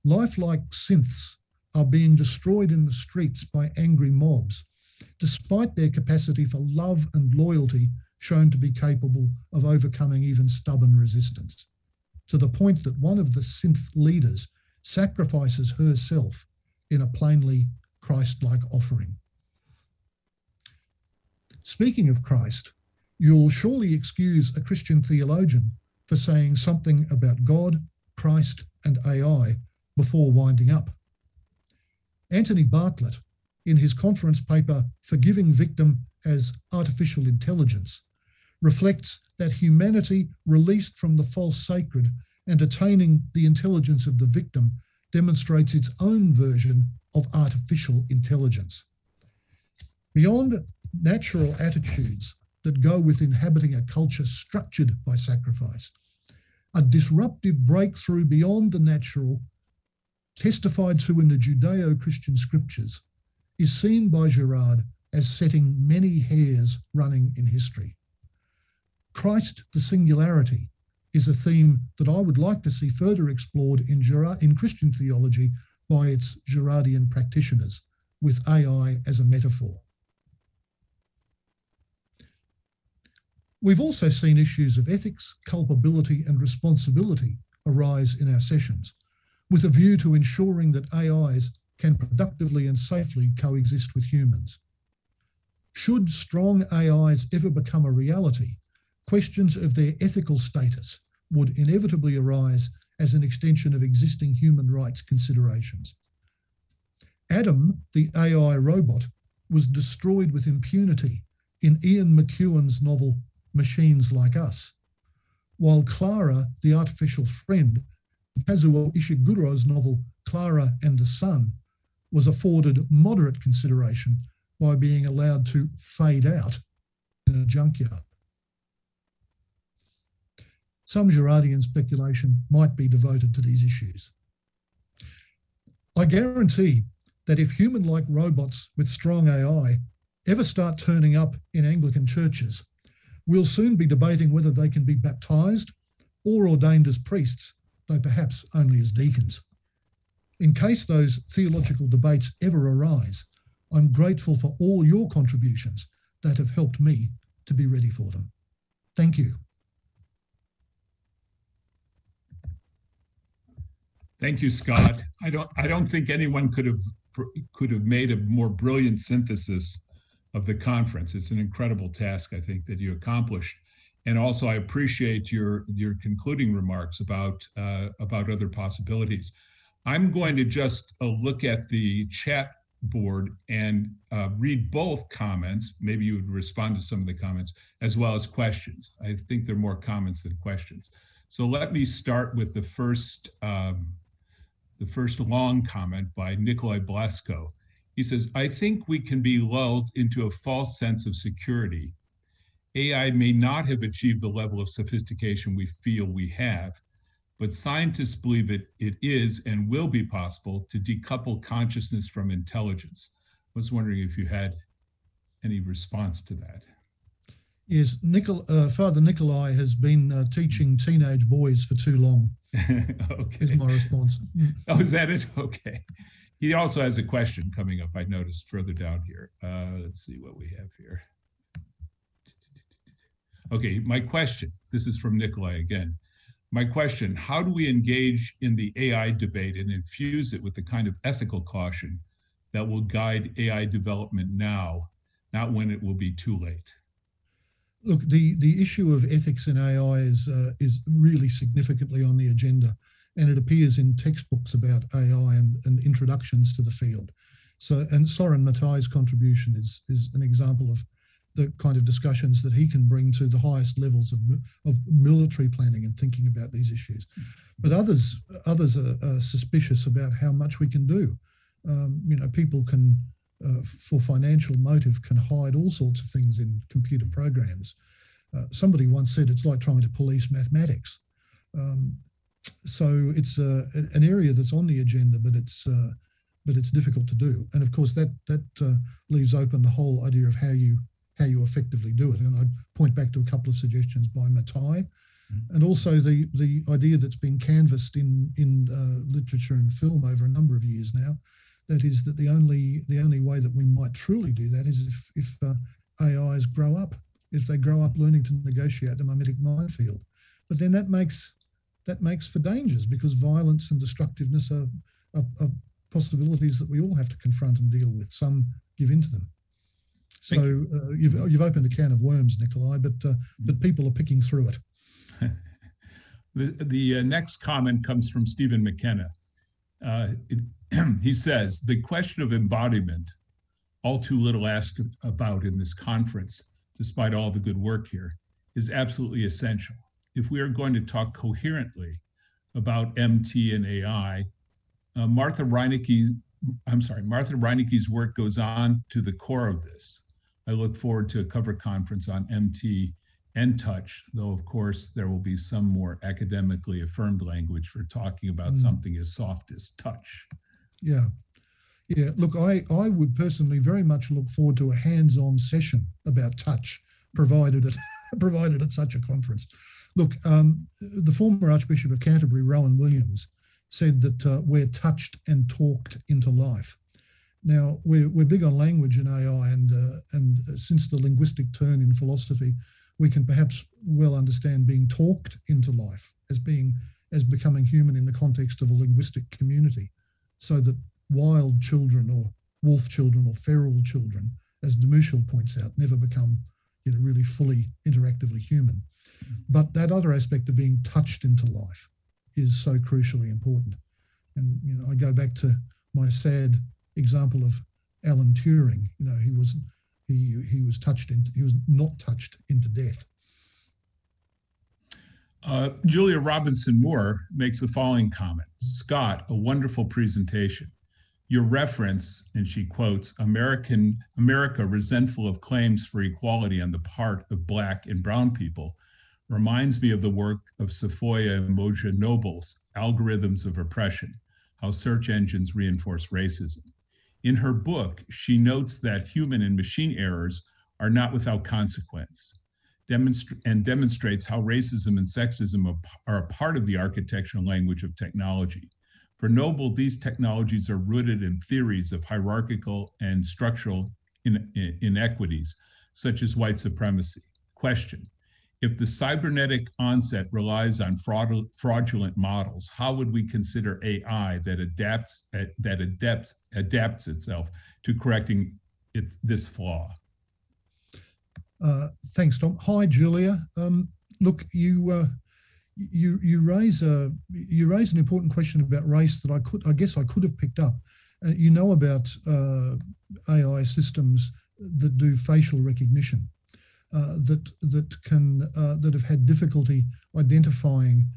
Lifelike synths are being destroyed in the streets by angry mobs, despite their capacity for love and loyalty shown to be capable of overcoming even stubborn resistance, to the point that one of the synth leaders sacrifices herself in a plainly Christ-like offering. Speaking of Christ, you'll surely excuse a Christian theologian for saying something about God, Christ, and AI before winding up. Anthony Bartlett, in his conference paper, Forgiving Victim as Artificial Intelligence, reflects that humanity released from the false sacred and attaining the intelligence of the victim demonstrates its own version of artificial intelligence. Beyond natural attitudes that go with inhabiting a culture structured by sacrifice, a disruptive breakthrough beyond the natural, testified to in the Judeo-Christian scriptures, is seen by Girard as setting many hairs running in history. Christ, the singularity, is a theme that I would like to see further explored in Christian theology by its Girardian practitioners, with AI as a metaphor. We've also seen issues of ethics, culpability, and responsibility arise in our sessions, with a view to ensuring that AIs can productively and safely coexist with humans. Should strong AIs ever become a reality, questions of their ethical status would inevitably arise as an extension of existing human rights considerations. Adam, the AI robot, was destroyed with impunity in Ian McEwan's novel Machines Like Us, while Clara, the artificial friend, Kazuo Ishiguro's novel Clara and the Sun, was afforded moderate consideration by being allowed to fade out in a junkyard. Some Girardian speculation might be devoted to these issues. I guarantee that if human-like robots with strong AI ever start turning up in Anglican churches, we'll soon be debating whether they can be baptised or ordained as priests, though perhaps only as deacons. In case those theological debates ever arise, I'm grateful for all your contributions that have helped me to be ready for them. Thank you. Thank you, Scott. I don't think anyone could have made a more brilliant synthesis of the conference. It's an incredible task, I think, that you accomplished. And also, I appreciate your concluding remarks about other possibilities. I'm going to just look at the chat board and read both comments. Maybe you would respond to some of the comments as well as questions. I think there are more comments than questions. So let me start with the first long comment by Nikolai Blasko. He says, I think we can be lulled into a false sense of security. AI may not have achieved the level of sophistication we feel we have, but scientists believe it is and will be possible to decouple consciousness from intelligence. I was wondering if you had any response to that. Yes, Father Nikolai has been teaching teenage boys for too long. Okay. Is my response. Oh, is that it? Okay. He also has a question coming up, I noticed further down here. Let's see what we have here. Okay, my question, this is from Nikolai again. My question, how do we engage in the AI debate and infuse it with the kind of ethical caution that will guide AI development now, not when it will be too late? Look, the issue of ethics in AI is really significantly on the agenda, and it appears in textbooks about AI and introductions to the field. So, and Soren Matai's contribution is an example of the kind of discussions that he can bring to the highest levels of military planning and thinking about these issues. But others are suspicious about how much we can do. People can, for financial motive, can hide all sorts of things in computer programs. Somebody once said it's like trying to police mathematics. So it's an area that's on the agenda, but it's difficult to do. And of course, that leaves open the whole idea of how you effectively do it. And I'd point back to a couple of suggestions by Matai, and also the idea that's been canvassed in literature and film over a number of years now. That is that the only way that we might truly do that is if AIs grow up, if they grow up learning to negotiate the mimetic minefield. But then that makes for dangers, because violence and destructiveness are possibilities that we all have to confront and deal with. Some give in to them. So you've opened a can of worms, Nikolai, but people are picking through it. The next comment comes from Stephen McKenna. He says, the question of embodiment, all too little asked about in this conference, despite all the good work here, is absolutely essential. If we are going to talk coherently about MT and AI, Martha Reineke's work goes on to the core of this. I look forward to a cover conference on MT and touch, though of course there will be some more academically affirmed language for talking about something as soft as touch. Yeah. Look, I would personally very much look forward to a hands-on session about touch, provided at such a conference. Look, the former Archbishop of Canterbury, Rowan Williams, said that we're touched and talked into life. Now, we're big on language in AI, and since the linguistic turn in philosophy, we can perhaps well understand being talked into life as becoming human in the context of a linguistic community, so that wild children or wolf children or feral children, as Demushel points out, never become really fully interactively human. But that other aspect of being touched into life is so crucially important. And I go back to my sad example of Alan Turing. He was not touched into death. Julia Robinson Moore makes the following comment. Scott, a wonderful presentation. Your reference, and she quotes, America resentful of claims for equality on the part of Black and Brown people, reminds me of the work of Safoya and Moja Noble's Algorithms of Oppression, How Search Engines Reinforce Racism. In her book, she notes that human and machine errors are not without consequence, and demonstrates how racism and sexism are a part of the architectural language of technology. For Noble, these technologies are rooted in theories of hierarchical and structural inequities, such as white supremacy. Question: if the cybernetic onset relies on fraudulent models, how would we consider AI that adapts itself to correcting this flaw? Thanks, Tom. Hi, Julia. Look, you raise an important question about race that I guess I could have picked up. About AI systems that do facial recognition. That have had difficulty identifying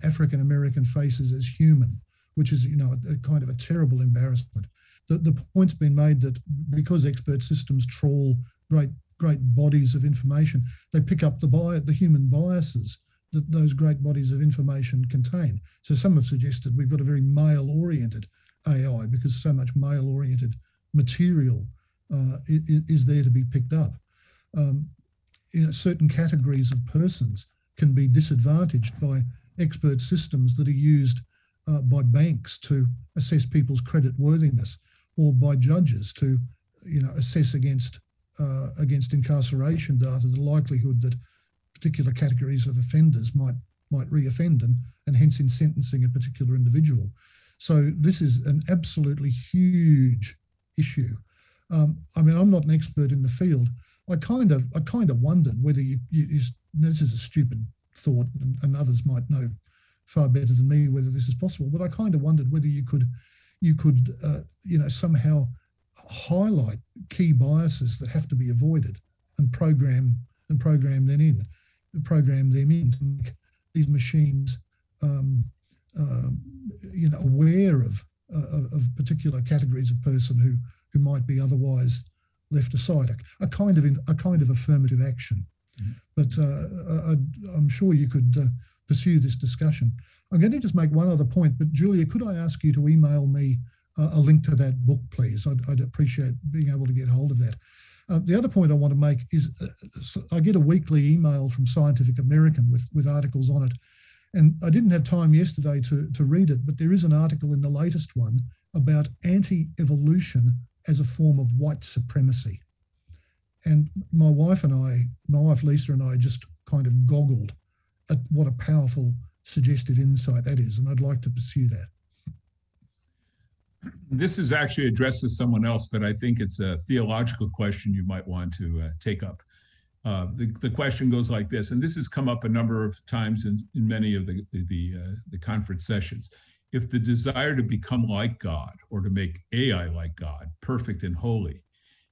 African American faces as human, which is a kind of a terrible embarrassment. The point's been made that because expert systems trawl great bodies of information, they pick up the human biases that those great bodies of information contain. So some have suggested we've got a very male-oriented AI because so much male-oriented material is there to be picked up. certain categories of persons can be disadvantaged by expert systems that are used by banks to assess people's credit worthiness, or by judges to, assess against incarceration data the likelihood that particular categories of offenders might reoffend, and hence in sentencing a particular individual. So this is an absolutely huge issue. I'm not an expert in the field. I kind of wondered whether this is a stupid thought, and others might know far better than me whether this is possible, but I kind of wondered whether you could somehow highlight key biases that have to be avoided and program them in to make these machines aware of particular categories of person who might be otherwise left aside, a kind of affirmative action. But I'm sure you could pursue this discussion. I'm going to just make one other point, but Julia, could I ask you to email me a link to that book, please? I'd appreciate being able to get hold of that. The other point I want to make is I get a weekly email from Scientific American with articles on it. And I didn't have time yesterday to read it, but there is an article in the latest one about anti-evolution as a form of white supremacy. And my wife Lisa and I just kind of goggled at what a powerful suggestive insight that is. And I'd like to pursue that. This is actually addressed to someone else, but I think it's a theological question you might want to take up. The question goes like this, and this has come up a number of times in many of the conference sessions. If the desire to become like God, or to make AI like God, perfect and holy,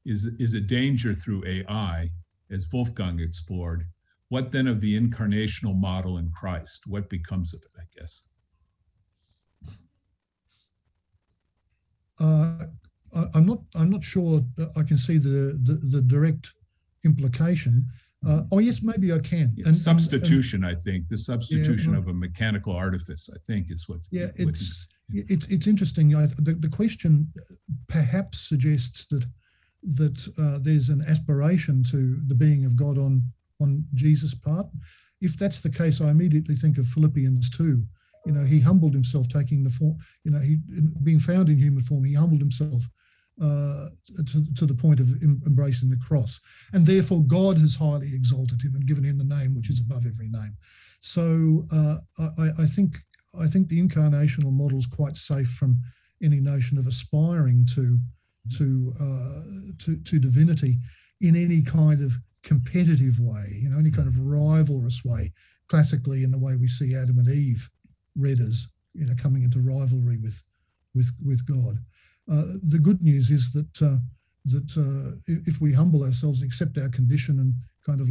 is a danger through AI, as Wolfgang explored, what then of the incarnational model in Christ? What becomes of it, I guess? I'm not sure I can see the direct implication. Yes, maybe I can. And substitution, I think the substitution of a mechanical artifice, I think, is what. Yeah, it's interesting. The question perhaps suggests that there's an aspiration to the being of God on Jesus' part. If that's the case, I immediately think of Philippians 2. He humbled himself, taking the form. He being found in human form, he humbled himself to the point of embracing the cross, and therefore God has highly exalted him and given him the name which is above every name. So I think the incarnational model is quite safe from any notion of aspiring to divinity in any kind of competitive way, any kind of rivalrous way. Classically, in the way we see Adam and Eve read as coming into rivalry with God. The good news is that if we humble ourselves, accept our condition, and kind of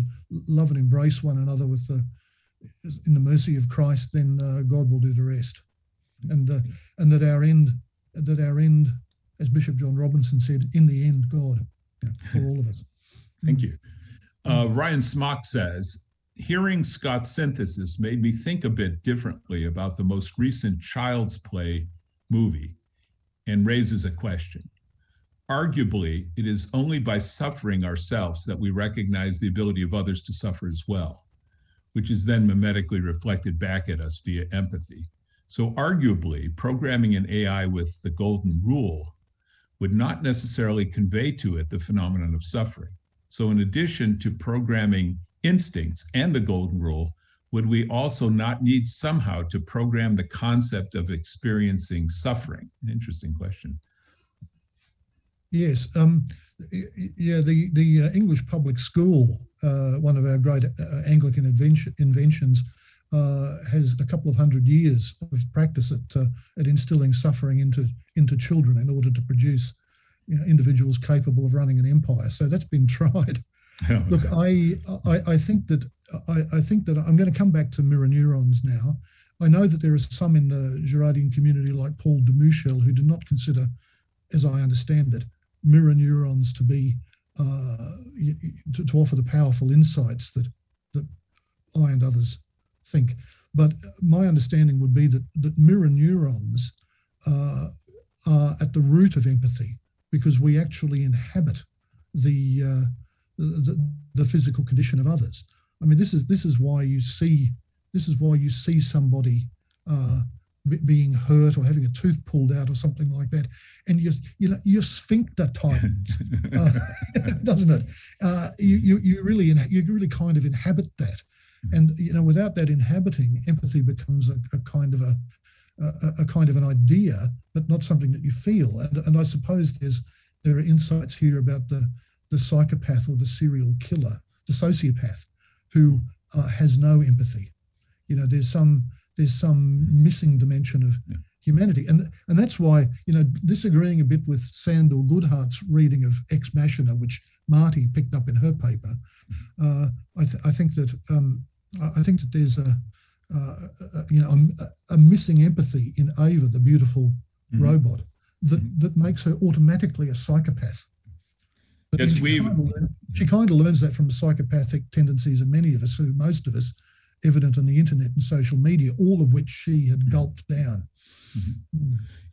love and embrace one another in the mercy of Christ, then God will do the rest. And that our end, as Bishop John Robinson said, in the end, God, for all of us. Thank you. Ryan Smock says, hearing Scott's synthesis made me think a bit differently about the most recent Child's Play movie, and raises a question. Arguably, it is only by suffering ourselves that we recognize the ability of others to suffer as well, which is then mimetically reflected back at us via empathy. So arguably, programming an AI with the golden rule would not necessarily convey to it the phenomenon of suffering. So in addition to programming instincts and the golden rule, would we also not need somehow to program the concept of experiencing suffering? An interesting question. Yes. The English public school, one of our great Anglican inventions, has a couple of 100 years of practice at instilling suffering into children in order to produce individuals capable of running an empire. So that's been tried. Oh, look, I think that I'm going to come back to mirror neurons now. I know that there are some in the Girardian community, like Paul de Mouchel, who do not consider, as I understand it, mirror neurons to be to offer the powerful insights that I and others think. But my understanding would be that mirror neurons are at the root of empathy, because we actually inhabit the the physical condition of others. I mean, this is why you see somebody being hurt or having a tooth pulled out or something like that, and your sphincter tightens, doesn't it? You really kind of inhabit that, and without that inhabiting, empathy becomes a kind of an idea, but not something that you feel. And I suppose there are insights here about the psychopath or the serial killer, the sociopath, who has no empathy. There's some missing dimension of humanity, and that's why disagreeing a bit with Sandor Goodhart's reading of Ex Machina, which Marty picked up in her paper, I think that there's a missing empathy in Ava, the beautiful robot, that makes her automatically a psychopath. But yes, she kind of learns that from the psychopathic tendencies of many of us, most of us, evident on the internet and social media, all of which she had gulped down.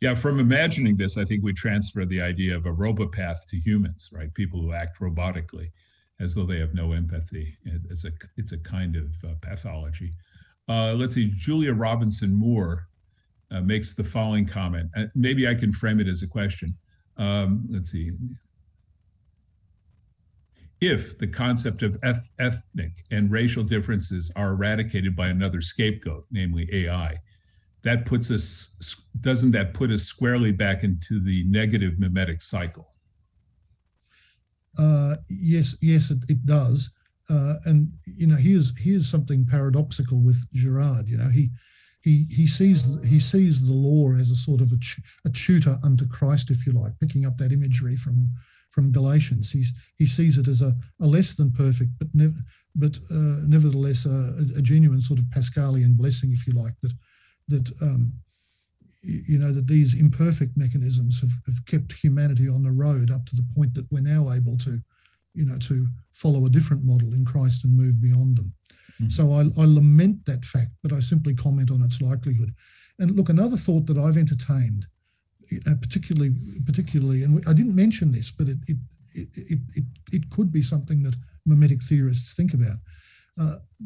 Yeah, from imagining this, I think we transfer the idea of a robopath to humans, right? People who act robotically as though they have no empathy. It's a kind of pathology. Let's see, Julia Robinson Moore makes the following comment. Maybe I can frame it as a question. Let's see. If the concept of ethnic and racial differences are eradicated by another scapegoat, namely AI, doesn't that put us squarely back into the negative mimetic cycle? Yes, it does. And here's something paradoxical with Girard. He sees the law as a sort of a tutor unto Christ, if you like, picking up that imagery from Galatians. He sees it as a less than perfect, but nevertheless a genuine sort of Pascalian blessing, if you like, that these imperfect mechanisms have kept humanity on the road up to the point that we're now able to follow a different model in Christ and move beyond them. So I lament that fact, but I simply comment on its likelihood. And look, another thought that I've entertained, particularly, and I didn't mention this, but it could be something that mimetic theorists think about,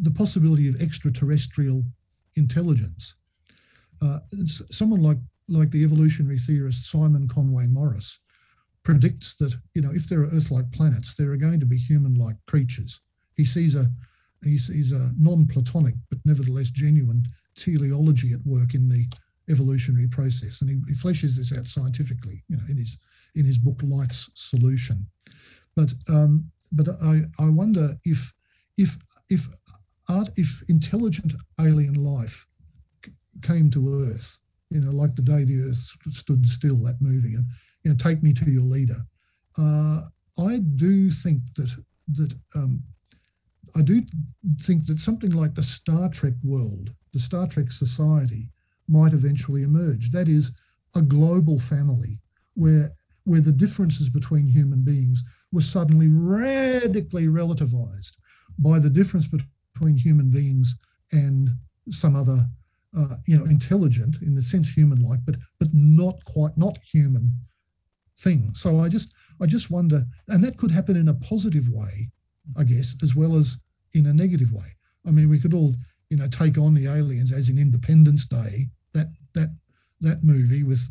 the possibility of extraterrestrial intelligence. Someone like the evolutionary theorist Simon Conway Morris predicts that if there are Earth-like planets, there are going to be human-like creatures. He sees a non-Platonic but nevertheless genuine teleology at work in the evolutionary process, and he fleshes this out scientifically, in his book Life's Solution. But I wonder if intelligent alien life came to Earth, like the day the Earth stood still, that movie, and take me to your leader. I do think that something like the Star Trek world, the Star Trek society, might eventually emerge. That is, a global family where the differences between human beings were suddenly radically relativized by the difference between human beings and some other, intelligent, in the sense human-like, but not human thing. So I just wonder, and that could happen in a positive way, I guess, as well as in a negative way. I mean, we could all, take on the aliens, as in Independence Day, that movie with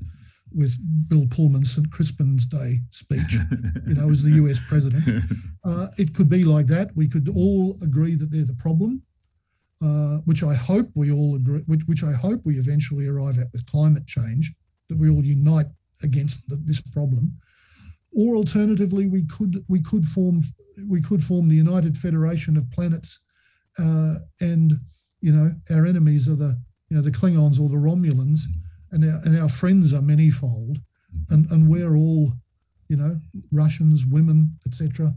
Bill Pullman's St. Crispin's Day speech, as the US president. It could be like that. We could all agree that they're the problem, which I hope we all agree, which I hope we eventually arrive at with climate change, that we all unite against this problem. Or alternatively, we could form the United Federation of Planets, and our enemies are the Klingons or the Romulans, and our friends are manyfold, and we're all Russians, women, etc.,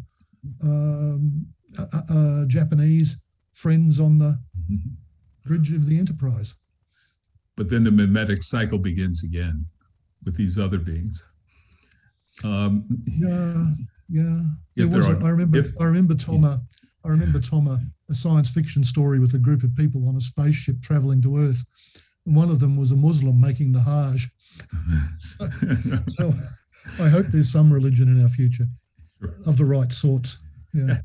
Japanese friends on the bridge of the Enterprise. But then the mimetic cycle begins again with these other beings. I remember Tom, a science fiction story with a group of people on a spaceship traveling to Earth. And one of them was a Muslim making the Hajj. So I hope there's some religion in our future of the right sorts. Yeah.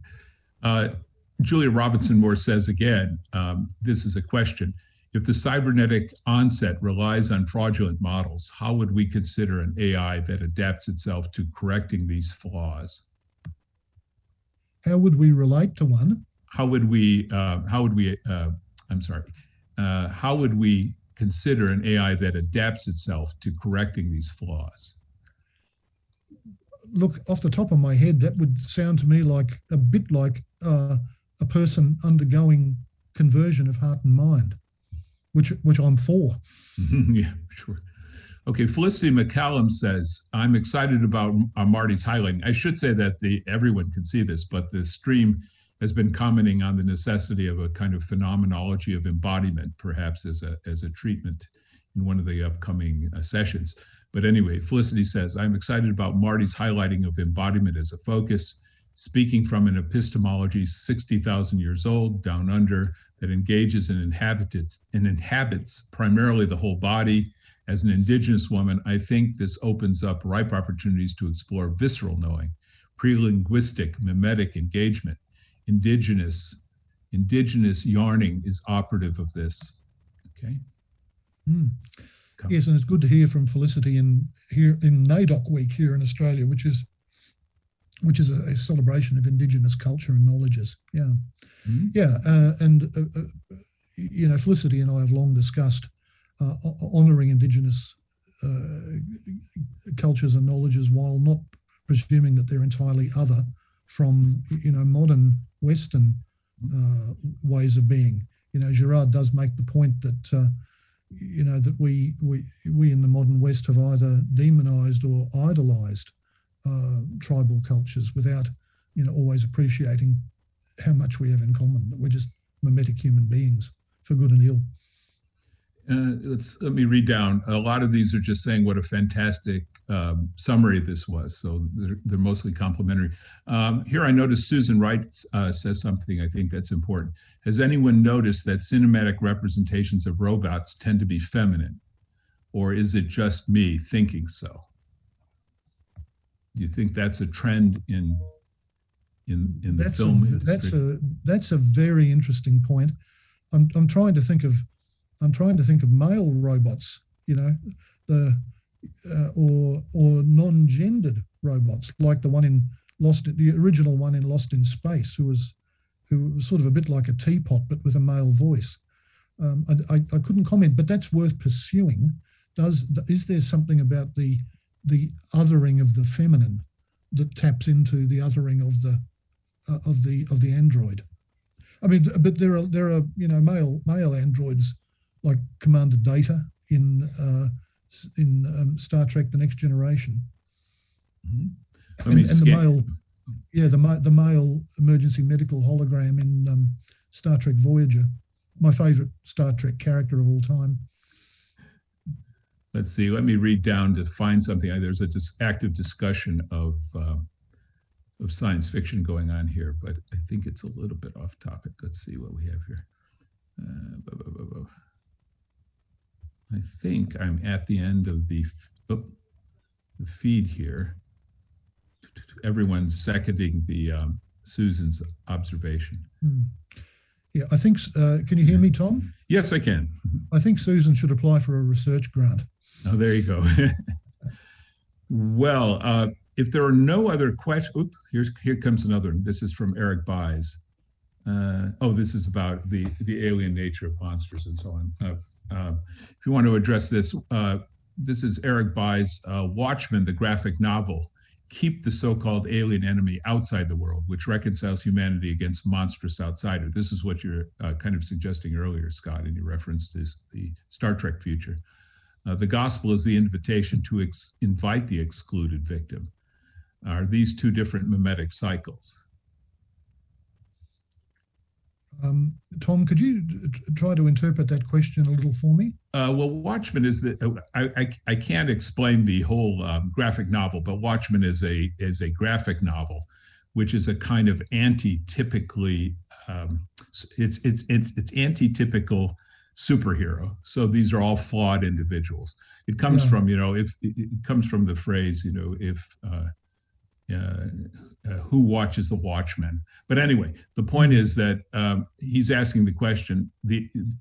Julia Robinson Moore says again, this is a question. If the cybernetic onset relies on fraudulent models, how would we consider an AI that adapts itself to correcting these flaws? How would we relate to one? How would we consider an AI that adapts itself to correcting these flaws? Look, off the top of my head, that would sound to me like a bit like a person undergoing conversion of heart and mind, which I'm for. Yeah, sure. Okay, Felicity McCallum says, I'm excited about Marty's highlighting. I should say that everyone can see this, but the stream has been commenting on the necessity of a kind of phenomenology of embodiment, perhaps as a treatment in one of the upcoming sessions. But anyway, Felicity says, I'm excited about Marty's highlighting of embodiment as a focus, speaking from an epistemology 60,000 years old, down under, that engages and inhabits primarily the whole body. As an Indigenous woman, I think this opens up ripe opportunities to explore visceral knowing, pre-linguistic, mimetic engagement. Indigenous yarning is operative of this. Okay. Mm. Yes, and it's good to hear from Felicity here in NAIDOC Week here in Australia, which is a celebration of Indigenous culture and knowledges. Yeah, and Felicity and I have long discussed honouring Indigenous cultures and knowledges while not presuming that they're entirely other from modern Western ways of being. Girard does make the point that that we in the modern West have either demonized or idolized tribal cultures without always appreciating how much we have in common, that we're just mimetic human beings for good and ill. Let me read down. A lot of these are just saying what a fantastic summary this was. So they're mostly complimentary. Here I noticed Susan Wright says something I think that's important. Has anyone noticed that cinematic representations of robots tend to be feminine? Or is it just me thinking so? Do you think that's a trend in the film industry? That's a very interesting point. I'm trying to think of male robots, or non-gendered robots, like the original one in Lost in Space, who was sort of a bit like a teapot, but with a male voice. I couldn't comment, but that's worth pursuing. Is there something about the othering of the feminine that taps into the othering of the android? I mean, but there are male androids like Commander Data in Star Trek: The Next Generation, mm-hmm. the male emergency medical hologram in Star Trek Voyager, my favorite Star Trek character of all time. Let's see. Let me read down to find something. There's an active discussion of science fiction going on here, but I think it's a little bit off topic. Let's see what we have here. I think I'm at the end of the feed here. Everyone's seconding the Susan's observation. Yeah, I think, can you hear me, Tom? Yes, I can. I think Susan should apply for a research grant. Oh, there you go. Well, if there are no other questions, here comes another one. This is from Eric Buys. This is about the alien nature of monsters and so on. If you want to address this, this is Eric Buys' Watchmen, the graphic novel. Keep the so-called alien enemy outside the world, which reconciles humanity against monstrous outsider. This is what you're kind of suggesting earlier, Scott, in your reference to the Star Trek future. The gospel is the invitation to invite the excluded victim. Are these two different mimetic cycles? Tom, could you try to interpret that question a little for me? Well, Watchmen is I can't explain the whole graphic novel, but Watchmen is a graphic novel, which is a kind of anti-typically it's anti-typical superhero. So these are all flawed individuals. It comes from, if it comes from the phrase, who watches the watchmen. But anyway, the point is that he's asking the question,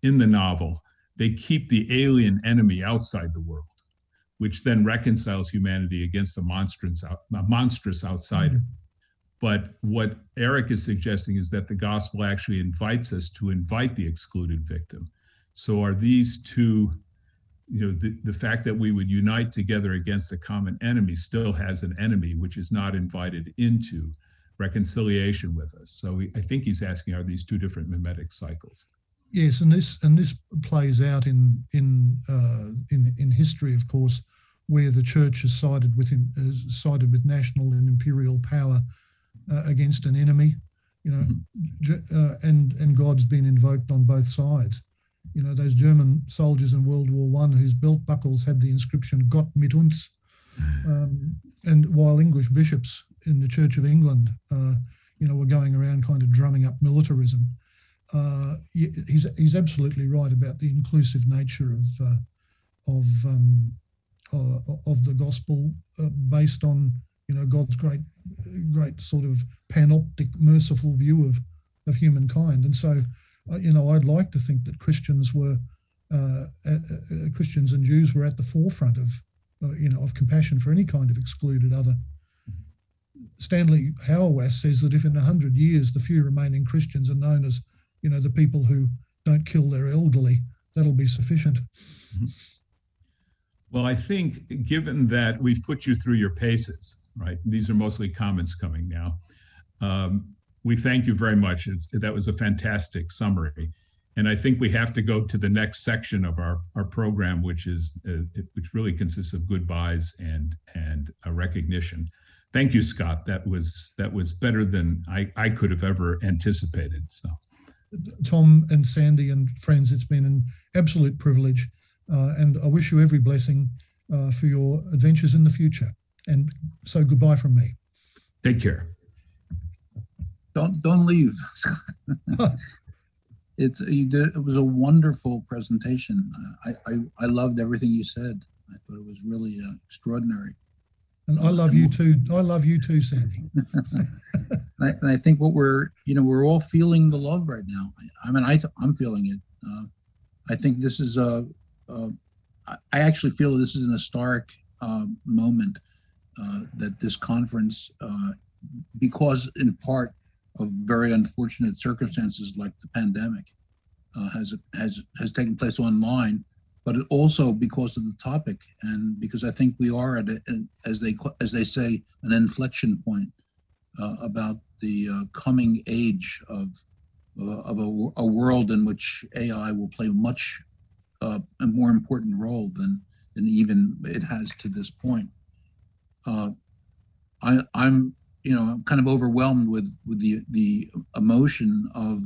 in the novel, they keep the alien enemy outside the world, which then reconciles humanity against a monstrous outsider. But what Eric is suggesting is that the gospel actually invites us to invite the excluded victim. So are these two, the fact that we would unite together against a common enemy still has an enemy which is not invited into reconciliation with us. So I think he's asking, are these two different mimetic cycles? Yes, and this plays out in history, of course, where the church has sided with national and imperial power against an enemy, and God's been invoked on both sides. Those German soldiers in World War I whose belt buckles had the inscription "Gott mit uns," and while English bishops in the Church of England, were going around kind of drumming up militarism. He's absolutely right about the inclusive nature of the gospel, based on God's great sort of panoptic, merciful view of humankind. And so, I'd like to think that Christians and Jews were at the forefront of compassion for any kind of excluded other. Stanley Hauerwas says that if in 100 years the few remaining Christians are known as, the people who don't kill their elderly, that'll be sufficient. Well, I think given that we've put you through your paces, right? These are mostly comments coming now. We thank you very much. That was a fantastic summary. And I think we have to go to the next section of our program, which really consists of goodbyes and a recognition. Thank you, Scott. That was better than I could have ever anticipated. So, Tom and Sandy and friends, it's been an absolute privilege, and I wish you every blessing for your adventures in the future. And so, goodbye from me. Take care. Don't leave. It was a wonderful presentation. I loved everything you said. I thought it was really extraordinary. And I love you too. I love you too, Sandy. And I think we're all feeling the love right now. I'm feeling it. I think this is I actually feel this is an historic moment that this conference, because in part of very unfortunate circumstances like the pandemic, has taken place online, but also because of the topic, and because I think we are at as they say, an inflection point about the coming age of a world in which AI will play much a more important role than even it has to this point. I'm kind of overwhelmed with the emotion of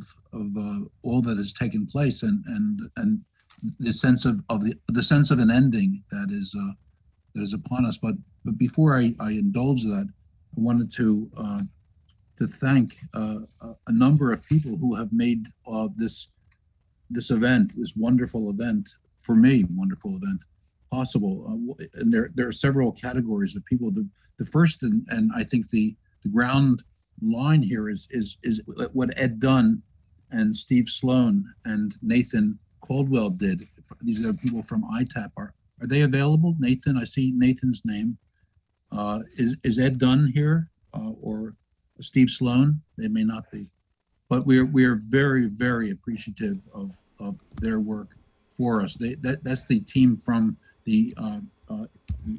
all that has taken place, and the sense of an ending that is upon us. But before I indulge that, I wanted to thank a number of people who have made this event, this wonderful event, for me, wonderful event, possible. And there are several categories of people. The first, and I think the ground line here is what Ed Dunn and Steve Sloan and Nathan Caldwell did. These are people from ITAP. Are they available? Nathan, I see Nathan's name. Is Ed Dunn here or Steve Sloan? They may not be, but we are very, very appreciative of their work for us. That's the team from the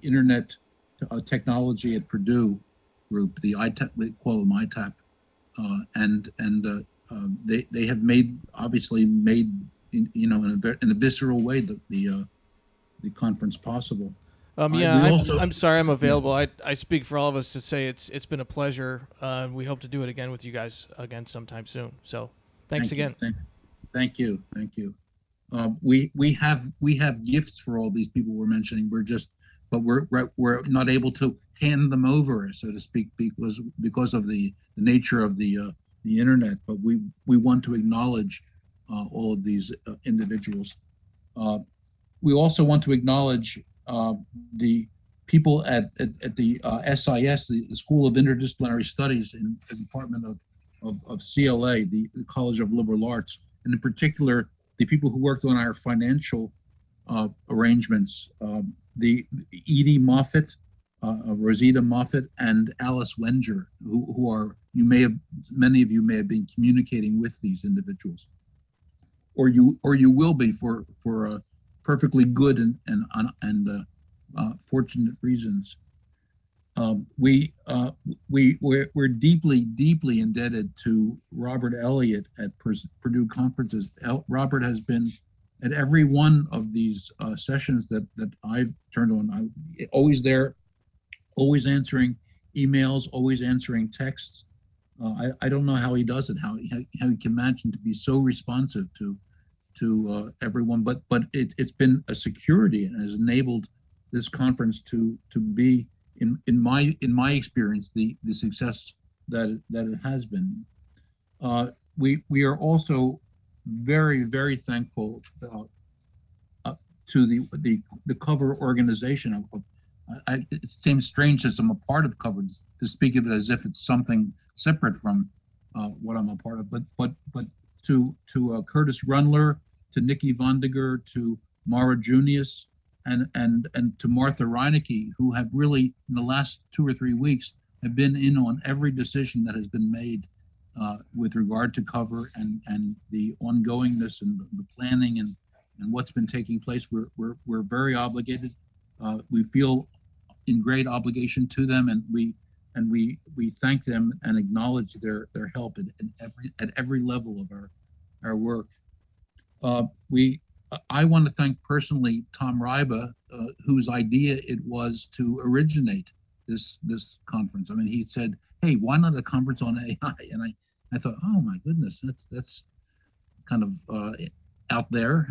Internet Technology at Purdue group, the ITAP, we call them ITAP, and they have obviously made in a visceral way the conference possible. I'm sorry, I'm available. I speak for all of us to say it's been a pleasure. We hope to do it again with you guys again sometime soon. So thanks again. Thank you. We have gifts for all these people we're mentioning. We're not able to hand them over, so to speak, because of the nature of the internet. But we want to acknowledge all of these individuals. We also want to acknowledge the people at the SIS, the School of Interdisciplinary Studies in the Department of CLA, the College of Liberal Arts, and in particular, the people who worked on our financial arrangements, the Edie Moffat, Rosita Moffat, and Alice Wenger, who are, many of you may have been communicating with these individuals, or you will be for perfectly good and fortunate reasons. We're deeply indebted to Robert Elliott at Purdue conferences. Robert has been at every one of these sessions that I've turned on. Always there, always answering emails, always answering texts. I don't know how he does it, how he can manage to be so responsive to everyone, but it's been a security and has enabled this conference to be, in my experience, the success that it has been. We are also very, very thankful to the Cov&R organization. It seems strange as I'm a part of Cov&R to speak of it as if it's something separate from what I'm a part of. But to Curtis Runler, to Nikki Vondiger, to Mara Junius, and to Martha Reinecke, who have really in the last 2 or 3 weeks have been in on every decision that has been made with regard to Cov&R and the ongoingness and the planning and what's been taking place. We're very obligated. We feel in great obligation to them, and we thank them and acknowledge their help at every level of our work. I want to thank personally Tom Ryba, whose idea it was to originate this conference. I mean, he said, "Hey, why not a conference on AI?" And I thought, "Oh my goodness, that's kind of out there."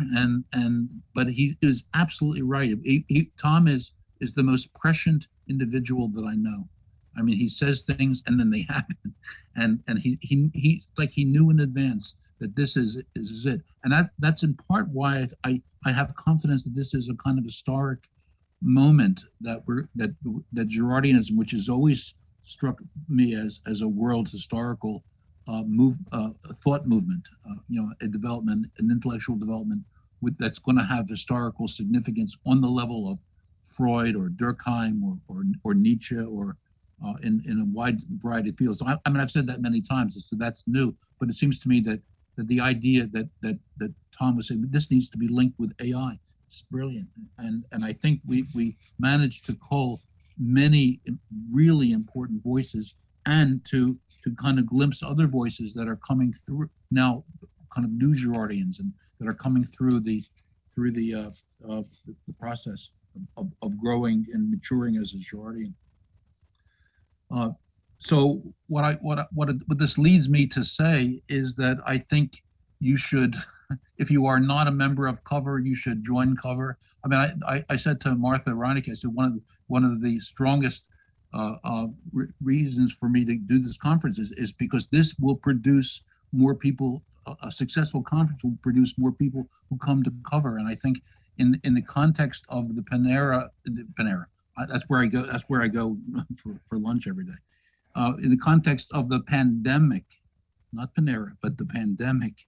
But he is absolutely right. Tom is the most prescient individual that I know. I mean, he says things and then they happen, and he like he knew in advance that this is it, and that's in part why I have confidence that this is a kind of historic moment that Girardianism, which has always struck me as a world historical thought movement, a development, an intellectual development that's going to have historical significance on the level of Freud or Durkheim or Nietzsche or in a wide variety of fields. I mean, I've said that many times, so that's new, but it seems to me that the idea that Tom was saying, this needs to be linked with AI, it's brilliant. And I think we managed to cull many really important voices and to kind of glimpse other voices that are coming through now, kind of new Girardians, and that are coming through the process of growing and maturing as a Girardian. So what this leads me to say is that I think you should, if you are not a member of Cov&R, you should join Cov&R. I mean, I said to Martha Reinecke, I said one of the strongest reasons for me to do this conference is because this will produce more people. A successful conference will produce more people who come to Cov&R, and I think in the context of the Panera, that's where I go. That's where I go for lunch every day. In the context of the pandemic, not Panera, but the pandemic,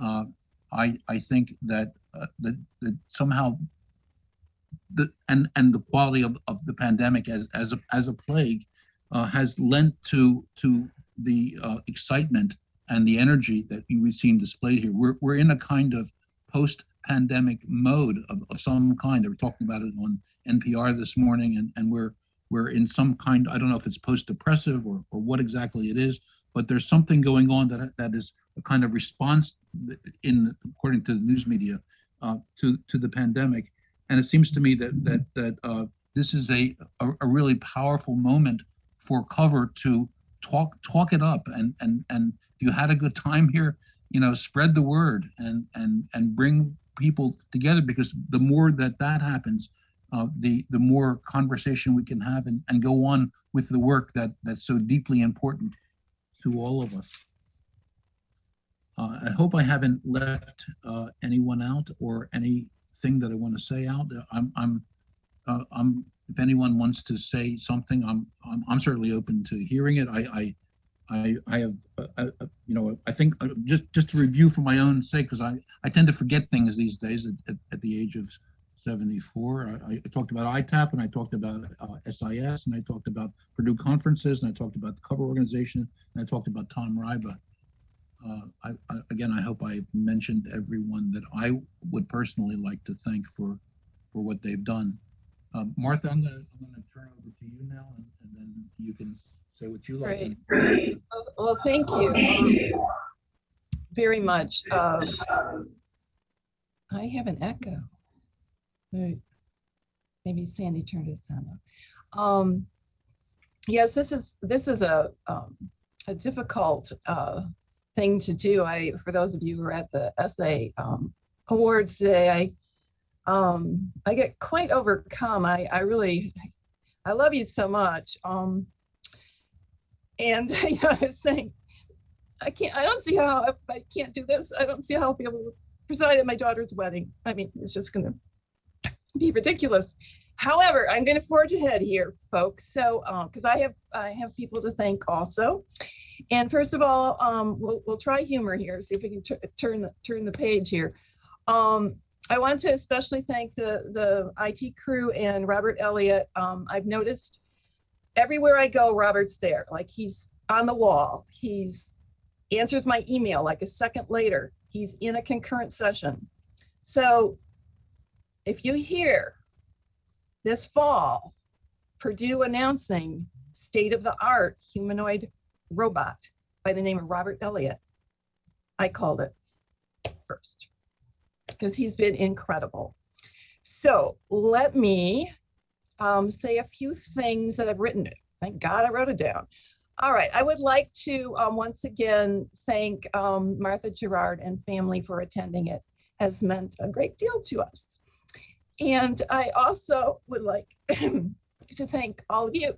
I think that somehow the quality of the pandemic as a plague has lent to the excitement and the energy that we've seen displayed here. We're in a kind of post-pandemic mode of some kind. They were talking about it on NPR this morning, and we're in some kind, I don't know if it's post-depressive or what exactly it is, but there's something going on that is a kind of response according to the news media, to the pandemic. And it seems to me that this is a really powerful moment for Cov&R to talk it up, and if you had a good time here, spread the word and bring people together, because the more that happens, the more conversation we can have and go on with the work that's so deeply important to all of us. I hope I haven't left anyone out or anything that I want to say out. I'm if anyone wants to say something, I'm certainly open to hearing it. I have, I think just to review for my own sake, because I tend to forget things these days at the age of 74. I talked about ITAP, and I talked about SIS, and I talked about Purdue conferences, and I talked about the Cover organization, and I talked about Tom Ryba. Again, I hope I mentioned everyone that I would personally like to thank for what they've done. Martha, I'm gonna turn over to you now, and then you can say what you like. Great. Well, thank you very much. I have an echo. Maybe Sandy turned his sound up. Yes, this is a difficult thing to do. For those of you who are at the essay awards today, I get quite overcome. I love you so much. And I was saying, I don't see how, if I can't do this, I don't see how I'll be able to preside at my daughter's wedding. I mean, it's just going to be ridiculous. However, I'm going to forge ahead here, folks. So, because I have people to thank also. And first of all, we'll try humor here. See if we can turn the page here. I want to especially thank the IT crew and Robert Elliott. I've noticed everywhere I go, Robert's there. Like, he's on the wall. He's answers my email like a second later. He's in a concurrent session. So if you hear this fall Purdue announcing state-of-the-art humanoid robot by the name of Robert Elliott, I called it first because he's been incredible. So let me say a few things that I've written. Thank God I wrote it down. All right, I would like to once again thank Martha Girard and family for attending it. Has meant a great deal to us. And I also would like to thank all of you,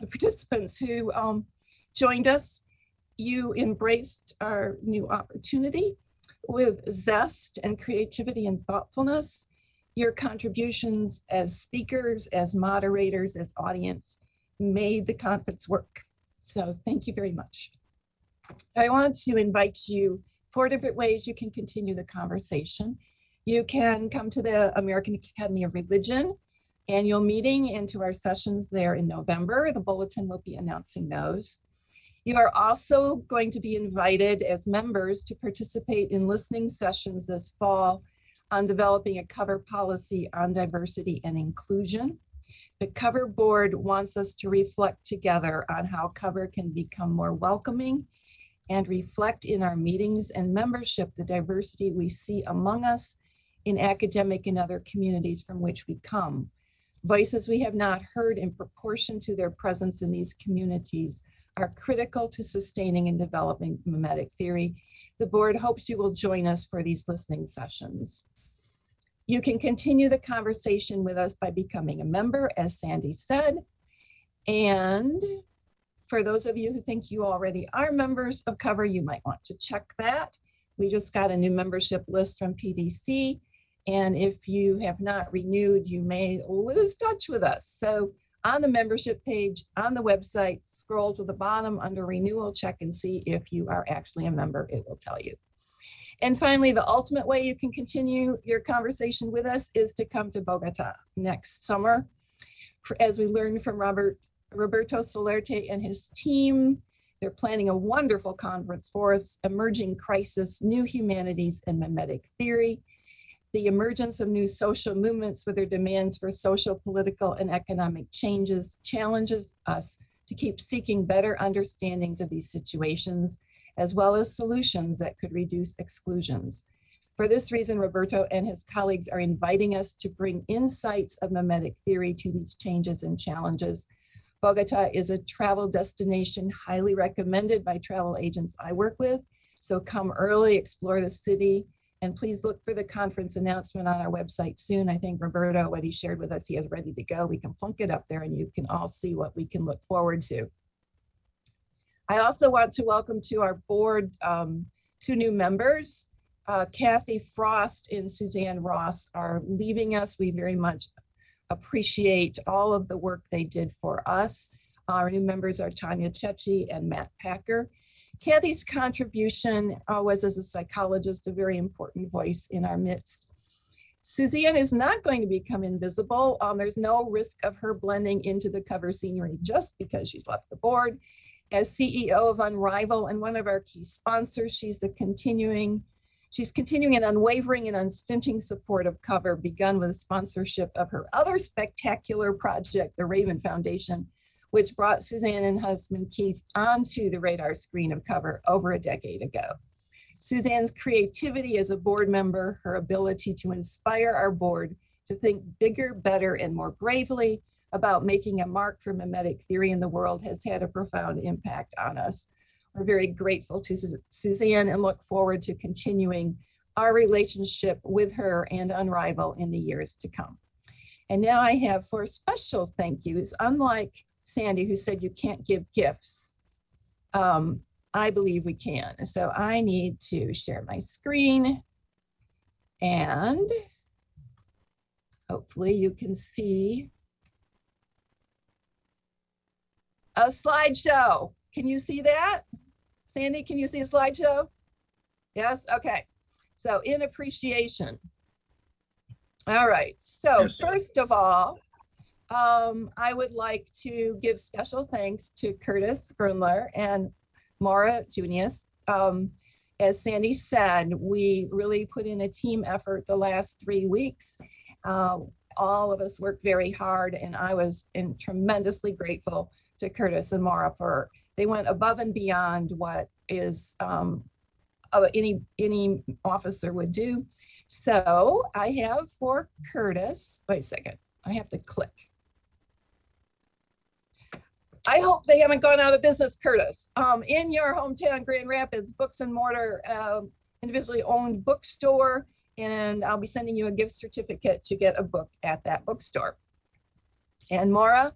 the participants who joined us. You embraced our new opportunity with zest and creativity and thoughtfulness. Your contributions as speakers, as moderators, as audience made the conference work. So thank you very much. I want to invite you 4 different ways you can continue the conversation. You can come to the American Academy of Religion annual meeting and to our sessions there in November. The bulletin will be announcing those. You are also going to be invited as members to participate in listening sessions this fall on developing a cover policy on diversity and inclusion. The Cover Board wants us to reflect together on how Cover can become more welcoming and reflect in our meetings and membership the diversity we see among us in academic and other communities from which we come. Voices we have not heard in proportion to their presence in these communities are critical to sustaining and developing mimetic theory. The board hopes you will join us for these listening sessions. You can continue the conversation with us by becoming a member, as Sandy said. And for those of you who think you already are members of Cover, you might want to check that. We just got a new membership list from PDC. And if you have not renewed, you may lose touch with us. So on the membership page, on the website, scroll to the bottom under renewal, check and see if you are actually a member, it will tell you. And finally, the ultimate way you can continue your conversation with us is to come to Bogota next summer. As we learned from Roberto Solerte and his team, they're planning a wonderful conference for us, Emerging Crisis, New Humanities and Mimetic Theory. The emergence of new social movements with their demands for social, political, and economic changes challenges us to keep seeking better understandings of these situations, as well as solutions that could reduce exclusions. For this reason, Roberto and his colleagues are inviting us to bring insights of mimetic theory to these changes and challenges. Bogota is a travel destination highly recommended by travel agents I work with. So come early, explore the city, and please look for the conference announcement on our website soon. I think Roberto, what he shared with us, he is ready to go. We can plunk it up there and you can all see what we can look forward to. I also want to welcome to our board 2 new members. Kathy Frost and Suzanne Ross are leaving us. We very much appreciate all of the work they did for us. Our new members are Tanya Chechi and Matt Packer. Kathy's contribution was, as a psychologist, a very important voice in our midst. Suzanne is not going to become invisible. There's no risk of her blending into the cover scenery just because she's left the board. As CEO of Unrivaled and one of our key sponsors, she's continuing an unwavering and unstinting support of Cover, begun with sponsorship of her other spectacular project, the Raven Foundation, which brought Suzanne and husband Keith onto the radar screen of Cover over a decade ago. Suzanne's creativity as a board member, her ability to inspire our board to think bigger, better, and more bravely about making a mark for mimetic theory in the world has had a profound impact on us. We're very grateful to Suzanne and look forward to continuing our relationship with her and Unrivaled in the years to come. And now I have 4 special thank yous. Unlike Sandy, who said you can't give gifts, I believe we can. So I need to share my screen, and hopefully you can see a slideshow. Can you see that? Sandy, can you see a slideshow? Yes, okay. So in appreciation. All right, so yes. First of all, I would like to give special thanks to Curtis Grunler and Maura Junius. As Sandy said, we really put in a team effort the last 3 weeks. All of us worked very hard, and I was tremendously grateful to Curtis and Maura for, they went above and beyond what is any officer would do. So I have for Curtis, wait a second, I have to click. I hope they haven't gone out of business, Curtis. In your hometown, Grand Rapids, Books and Mortar, individually owned bookstore, and I'll be sending you a gift certificate to get a book at that bookstore. And Maura,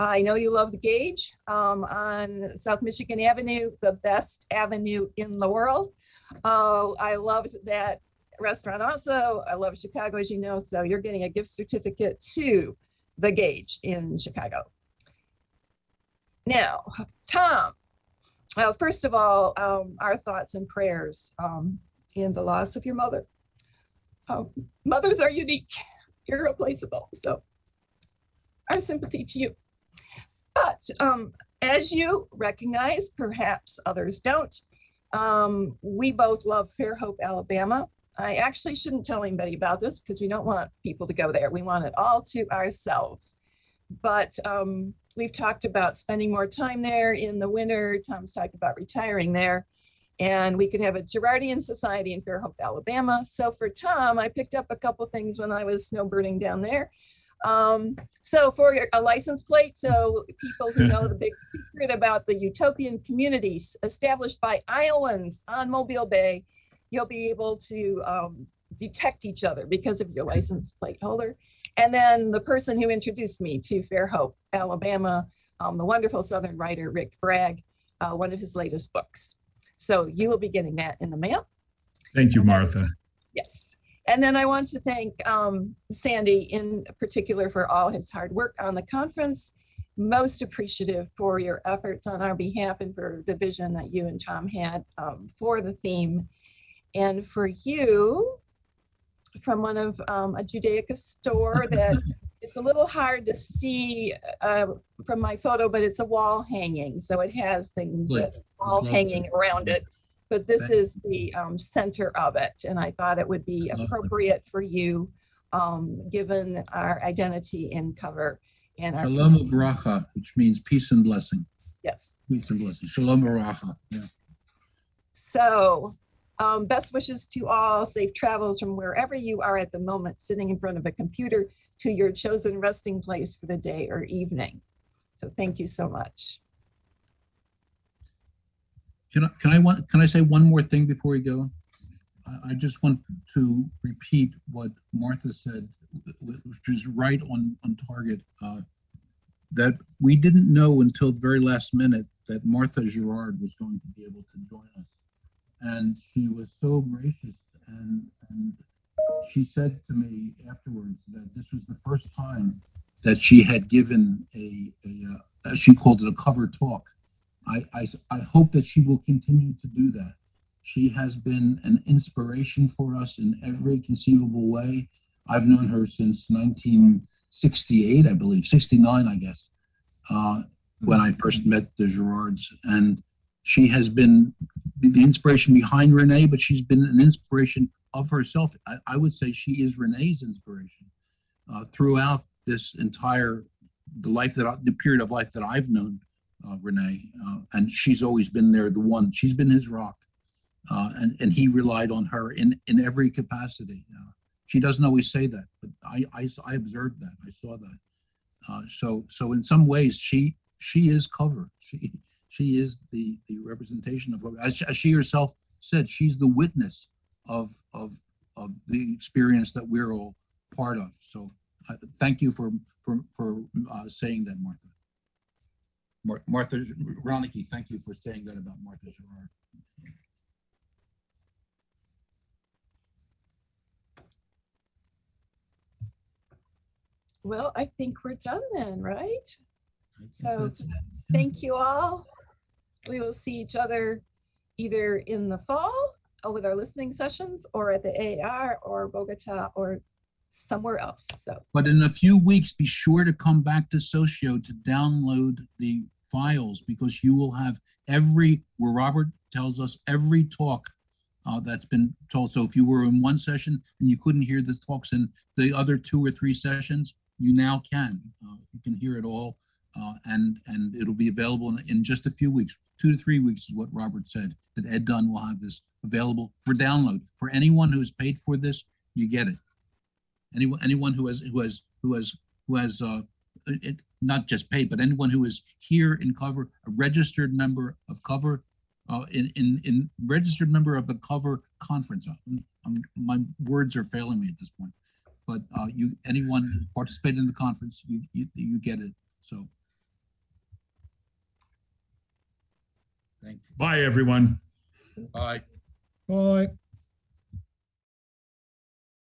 I know you love the Gauge on South Michigan Avenue, the best avenue in the world. I loved that restaurant also. I love Chicago, as you know, so you're getting a gift certificate to the Gauge in Chicago. Now, Tom, first of all, our thoughts and prayers in the loss of your mother. Mothers are unique, irreplaceable, so our sympathy to you. But as you recognize, perhaps others don't, we both love Fairhope, Alabama. I actually shouldn't tell anybody about this because we don't want people to go there. We want it all to ourselves. But we've talked about spending more time there in the winter. Tom's talked about retiring there. And we could have a Girardian society in Fairhope, Alabama. So for Tom, I picked up a couple things when I was snowbirding down there. So for a license plate, so people who know the big secret about the utopian communities established by Iowans on Mobile Bay, you'll be able to detect each other because of your license plate holder. And then the person who introduced me to Fairhope, Alabama, the wonderful Southern writer, Rick Bragg, one of his latest books. So you will be getting that in the mail. Thank you, Martha. Yes. And then I want to thank Sandy in particular for all his hard work on the conference. Most appreciative for your efforts on our behalf and for the vision that you and Tom had for the theme. And for you, from one of a Judaica store that it's a little hard to see from my photo, but it's a wall hanging. So it has things that all hanging around it. But this is the center of it. And I thought it would be appropriate for you, given our identity in cover. And our Shalom Uvracha, which means peace and blessing. Yes. Peace and blessing. Shalom Uvracha. Yeah. So best wishes to all, safe travels from wherever you are at the moment, sitting in front of a computer, to your chosen resting place for the day or evening. So thank you so much. Can I say one more thing before we go? I just want to repeat what Martha said, which is right on target, that we didn't know until the very last minute that Martha Girard was going to be able to join us. And she was so gracious and she said to me afterwards that this was the first time that she had given she called it a cover talk. I hope that she will continue to do that. She has been an inspiration for us in every conceivable way. I've known her since 1968, I believe, 69, I guess, when I first met the Girards. And she has been the inspiration behind René, but she's been an inspiration of herself. I would say she is René's inspiration throughout this entire the period of life that I've known René, and she's always been there, the one. She's been his rock, and he relied on her in every capacity. She doesn't always say that, but I observed that. I saw that. So in some ways, she is cover. She is the representation of, as she herself said, she's the witness of the experience that we're all part of. So thank you for saying that, Martha. Martha Ronicky, thank you for saying that about Martha Girard. Well, I think we're done then, right? So thank you all. We will see each other either in the fall with our listening sessions or at the AR or Bogota or somewhere else. So, but in a few weeks, be sure to come back to Socio to download the files, because you will have where Robert tells us every talk that's been told. So if you were in one session and you couldn't hear the talks in the other 2 or 3 sessions, you now can. You can hear it all, and it'll be available in just a few weeks. 2 to 3 weeks is what Robert said, that Ed Dunn will have this available for download. For anyone who's paid for this, you get it. Anyone who has not just paid, but anyone who is here in Cover, a registered member of Cover, in registered member of the Cover conference. My words are failing me at this point, but anyone who participated in the conference, you get it. So, thank you. Bye, everyone. Bye. Bye.